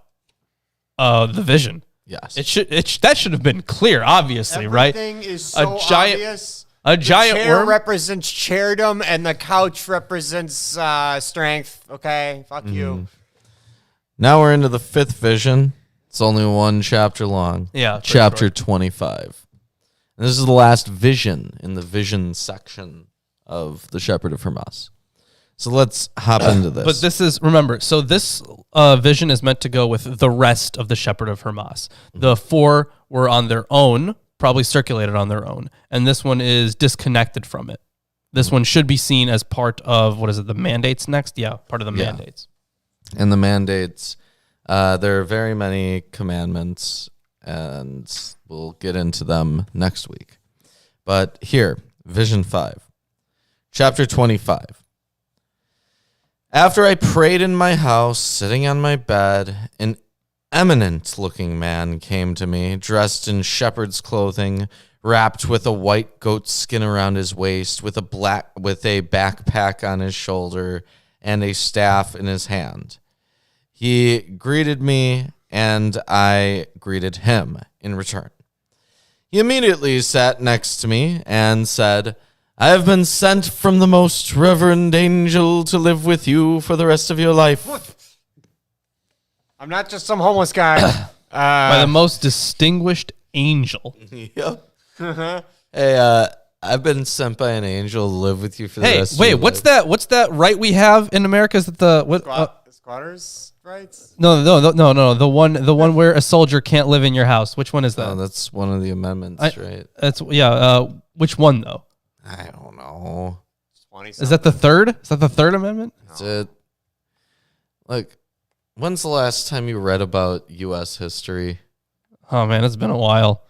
the vision. Yes, that should have been clear, obviously, right? Everything is so obvious. A giant chair worm represents chairdom, and the couch represents strength. Okay, fuck you. Now we're into the fifth vision. It's only one chapter long. Yeah, chapter 25. And this is the last vision in the vision section of the Shepherd of Hermas. So let's hop into this. But this is, remember, so this vision is meant to go with the rest of the Shepherd of Hermas. The four were on their own, probably circulated on their own, and this one is disconnected from it. This one should be seen as part of, what is it, the mandates next? Yeah, part of the mandates. And the mandates, there are very many commandments, and we'll get into them next week. But here, Vision 5, Chapter 25. After I prayed in my house, sitting on my bed, an eminent-looking man came to me, dressed in shepherd's clothing, wrapped with a white goat skin around his waist, with a backpack on his shoulder, and a staff in his hand. He greeted me, and I greeted him in return. He immediately sat next to me and said, I have been sent from the most reverend angel to live with you for the rest of your life. I'm not just some homeless guy. By the most distinguished angel. Yep. Hey, I've been sent by an angel to live with you for the rest of your life. What's that? What's that right we have in America? Is it the what? Squatters' rights? No. The one where a soldier can't live in your house. Which one is that? Oh, that's one of the amendments, right? That's which one though? I don't know. Is that the third? Is that the third amendment? That's it. Like, when's the last time you read about U.S. history? Oh man, it's been a while.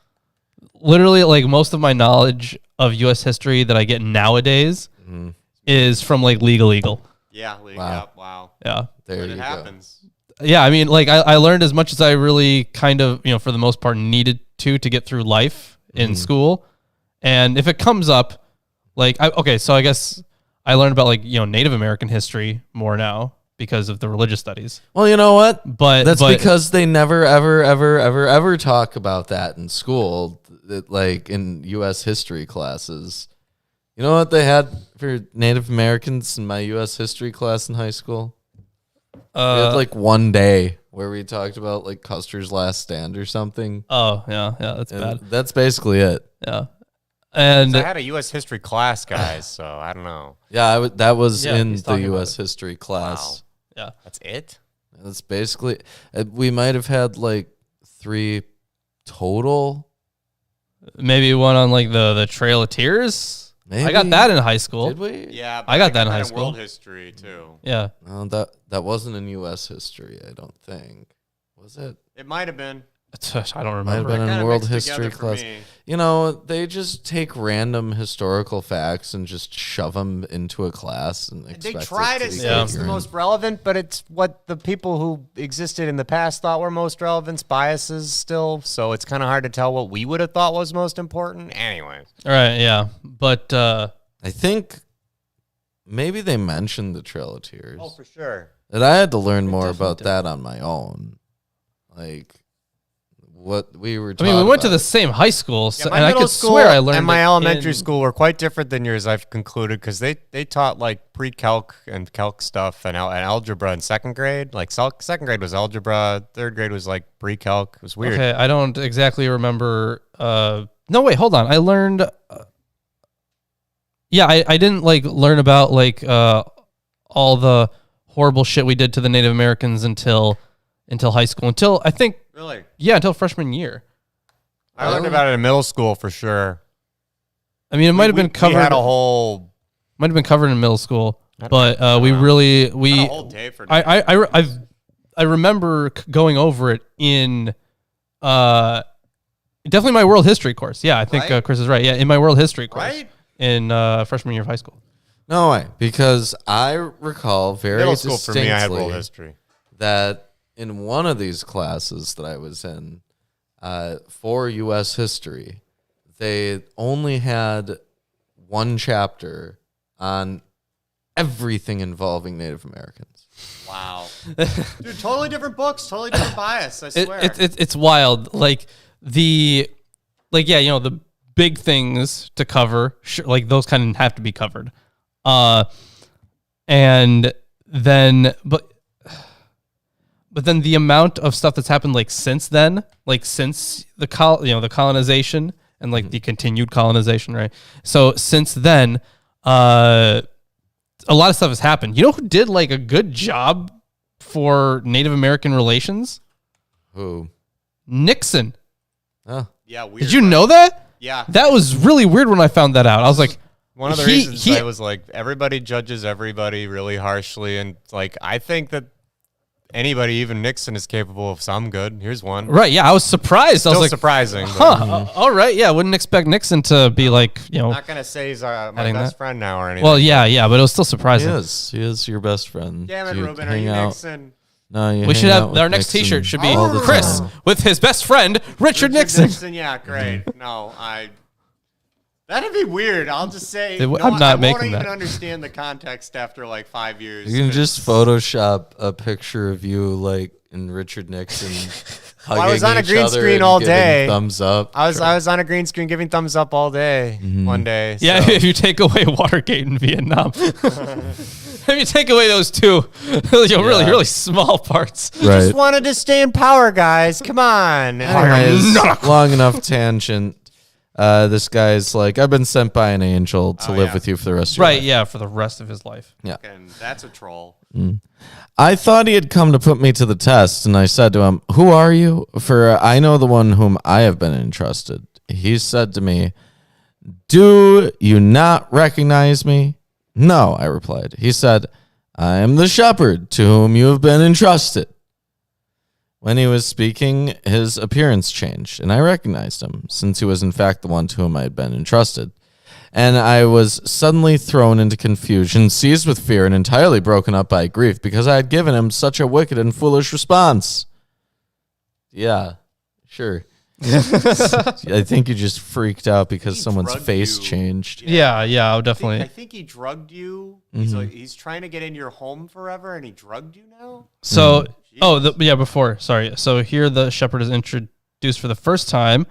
Literally, like most of my knowledge of U.S. history that I get nowadays is from like Legal Eagle. Yeah, wow. Yeah, there you happens. Yeah, I mean, like I learned as much as I really kind of, for the most part, needed to get through life in school. And if it comes up, like, so I guess I learned about like Native American history more now because of the religious studies. Well, you know what? But that's because they never, ever talk about that in school, like in U.S. history classes. You know what they had for Native Americans in my U.S. history class in high school? We had like one day where we talked about like Custer's Last Stand or something. Oh, yeah, that's bad. That's basically it. Yeah. And I had a U.S. history class, guys, so I don't know. Yeah, that was in the U.S. history class. Wow. Yeah. That's it? That's basically, we might have had like 3 total. Maybe one on like the Trail of Tears. Maybe. I got that in high school. Did we? Yeah, I got that in high school. World history too. Yeah. No, that wasn't in U.S. history, I don't think. Was it? It might have been. I don't Might have remember. been in kinda world mixed history together for class. me. You know, they just take random historical facts and just shove them into a class and expect They try to be say it's the coherent. most relevant, but it's what the people who existed in the past thought were most relevant, biases still. So it's kind of hard to tell what we would have thought was most important. Anyway. All right, yeah. But I think maybe they mentioned the Trail of Tears. Oh, for sure. And I had to learn more definitely about did. that on my own. Like, what we were I talking mean, we went to about. the same high school, so, my and I middle could school swear I learned and my it elementary in- school were quite different than yours, I've concluded, because they taught like pre-calc and calc stuff and algebra in second grade. Like second grade was algebra, third grade was like pre-calc. It was weird. Okay, I don't exactly remember. No, wait, hold on. I learned. Yeah, I didn't like learn about like all the horrible shit we did to the Native Americans until high school. Until I think, Really? yeah, until freshman year. I learned about it in middle school for sure. I mean, it might have been covered. We had a whole Might have been covered in middle school, I don't but know. we really we. had a whole day for I remember going over it in definitely my world history course. Yeah, I think Right? Chris is right. Yeah, in my world history course right? in freshman year of high school. No way, because I recall very Middle school for distinctly me, I had world history. that in one of these classes that I was in for U.S. history, they only had one chapter on everything involving Native Americans. Wow. Dude, totally different books, totally different bias, I swear. It's wild. Like yeah, you know, the big things to cover, sure, like those kind of have to be covered. And then, but then the amount of stuff that's happened like since then, like since the colonization and like the continued colonization, right? So since then, a lot of stuff has happened. You know who did like a good job for Native American relations? Who? Nixon. Oh, Yeah, weird. Did you know that? Yeah. That was really weird when I found that out. I was like, One of the He- reasons he- I was like, everybody judges everybody really harshly, and like I think that anybody, even Nixon, is capable of some good. Here's one. right, yeah, I was surprised. I Still was like, surprising. But huh, all right, yeah, wouldn't expect Nixon to be like, you know, I'm not gonna say he's my Adding best that? friend now or anything. well, yeah, but it was still surprising. he is your best friend. Damn it, You Ruben, are hang you out- Nixon? No, you We hang should out have with our next Nixon T-shirt should be all the Chris time. with his best friend Richard Nixon. Yeah, great. No, that'd be weird. I'll just say. I'm not I won't making even that. understand the context after like 5 years. You can just Photoshop a picture of you like in Richard Nixon hugging I was on a each green other screen and all giving day. thumbs up. I was on a green screen giving thumbs up all day one day. Yeah, so. if you take away Watergate in Vietnam, if you take away those two, really small parts. Right. Just wanted to stay in power, guys. Come on. Anyways, long enough tangent. This guy's like, I've been sent by an angel to live yeah. with you for the rest of your Right, life. yeah, for the rest of his life. Yeah. And that's a troll. I thought he had come to put me to the test, and I said to him, "Who are you? For I know the one whom I have been entrusted." He said to me, "Do you not recognize me?" "No," I replied. He said, "I am the shepherd to whom you have been entrusted." When he was speaking, his appearance changed, and I recognized him, since he was in fact the one to whom I had been entrusted. And I was suddenly thrown into confusion, seized with fear, and entirely broken up by grief, because I had given him such a wicked and foolish response. Yeah, sure. I think you just freaked out because He someone's drugged face you. changed. Yeah, I'll I definitely. think he drugged you. He's trying to get into your home forever, and he drugged you now? So, before, sorry. So here the shepherd is introduced for the first time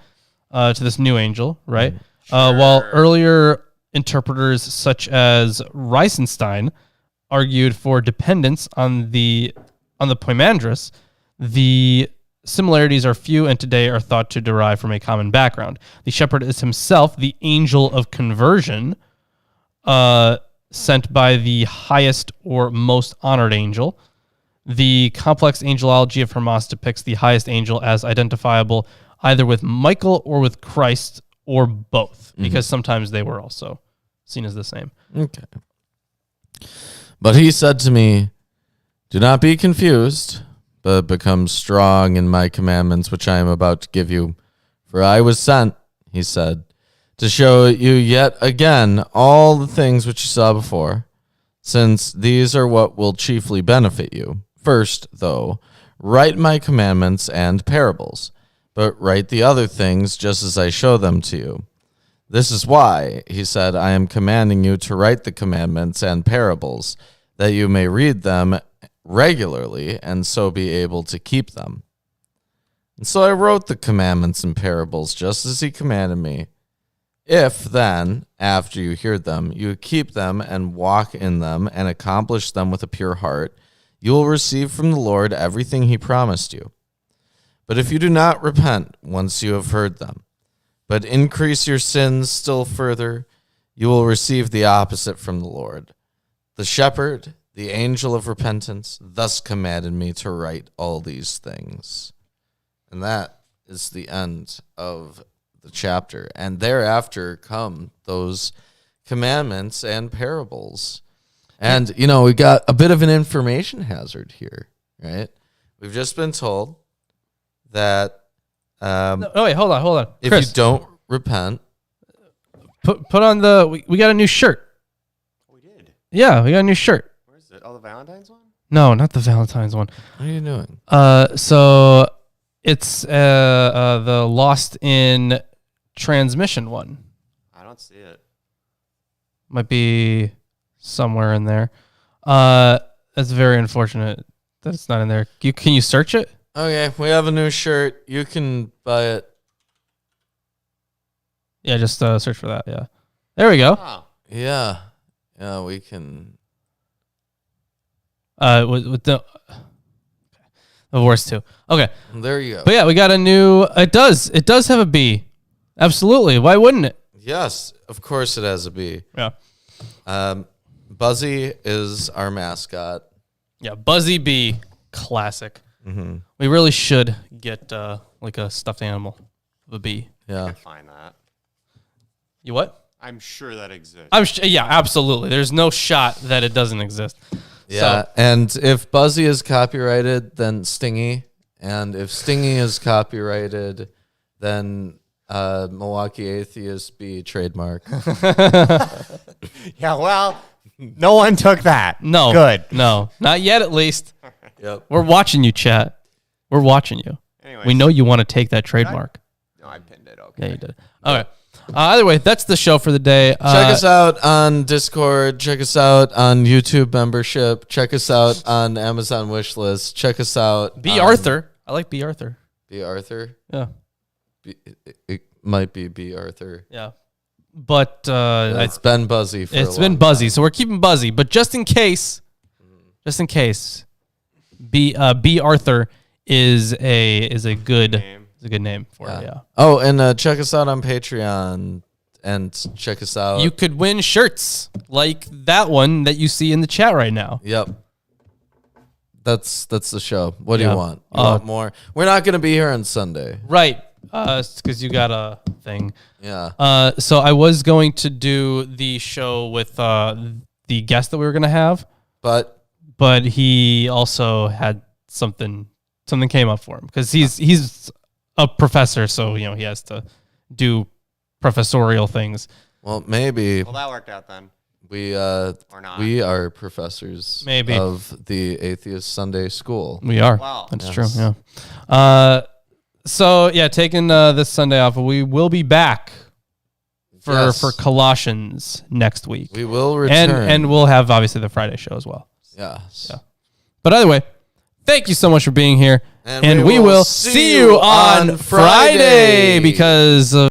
to this new angel, right? While earlier interpreters such as Reisenstein argued for dependence on the Poimandris, the similarities are few and today are thought to derive from a common background. The shepherd is himself the angel of conversion, sent by the highest or most honored angel. The complex angelology of Hermas depicts the highest angel as identifiable either with Michael or with Christ or both, because sometimes they were also seen as the same. Okay. But he said to me, "Do not be confused, but become strong in my commandments, which I am about to give you. For I was sent, he said, to show you yet again all the things which you saw before, since these are what will chiefly benefit you. First, though, write my commandments and parables, but write the other things just as I show them to you. This is why, he said, I am commanding you to write the commandments and parables, that you may read them regularly and so be able to keep them. And so I wrote the commandments and parables just as he commanded me. If then, after you hear them, you keep them and walk in them and accomplish them with a pure heart, you will receive from the Lord everything he promised you. But if you do not repent once you have heard them, but increase your sins still further, you will receive the opposite from the Lord. The shepherd, the angel of repentance, thus commanded me to write all these things. And that is the end of the chapter. And thereafter come those commandments and parables. And, we got a bit of an information hazard here, right? We've just been told that wait, hold on. if Chris, you don't repent, put on we got a new shirt. We did. Yeah, we got a new shirt. Where is it? Oh, the Valentine's one? No, not the Valentine's one. what are you doing? So it's the Lost in Transmission one. I don't see it. Might be somewhere in there. That's very unfortunate that it's not in there. Can you search it? Okay, we have a new shirt. You can buy it. Yeah, just search for that. Yeah, there we go. Oh. Yeah, we can. With the worst too. Okay, There you go. but yeah, we got a new. It does have a B. Absolutely. Why wouldn't it? Yes, of course it has a B. Yeah. Buzzy is our mascot. Yeah, Buzzy B, classic. Mm-hmm. We really should get like a stuffed animal of a bee. I Yeah. can find that. You what? I'm sure that exists. Yeah, absolutely. There's no shot that it doesn't exist. Yeah, and if Buzzy is copyrighted, then Stingy. And if Stingy is copyrighted, then Milwaukee Atheist B trademark. Yeah, well, no one took that. No. Good. No, not yet at least. Yep. We're watching you, chat. We're watching you. Anyways, We know you want to take that trademark. No, I pinned it. Okay. Yeah, you did. Okay. Either way, that's the show for the day. Check us out on Discord. Check us out on YouTube membership. Check us out on Amazon wishlist. Check us out. B. Arthur. I like B. Arthur. B. Arthur. Yeah. It might be B. Arthur. Yeah. But It's been Buzzy for a it's been long Buzzy, time. so we're keeping Buzzy. But just in case, B. Arthur is a good Name. It's a good name for it. Yeah. Oh, and check us out on Patreon and check us out. You could win shirts like that one that you see in the chat right now. Yep. That's the show. What do Yeah. you want? You want more? We're not going to be here on Sunday. Right. Because you got a thing. Yeah. So I was going to do the show with the guest that we were going to have, But he also had something came up for him because he's a professor, so he has to do professorial things. well, maybe Well, that worked out then. we Or not. we are professors Maybe. of the Atheist Sunday School. We are. Wow. That's Yes. true. Yeah. So yeah, taking this Sunday off, we will be back for Yes. Colossians next week, We will return. and we'll have obviously the Friday show as well. yes. Yeah. But either way, thank you so much for being here, And we will see you on Friday because of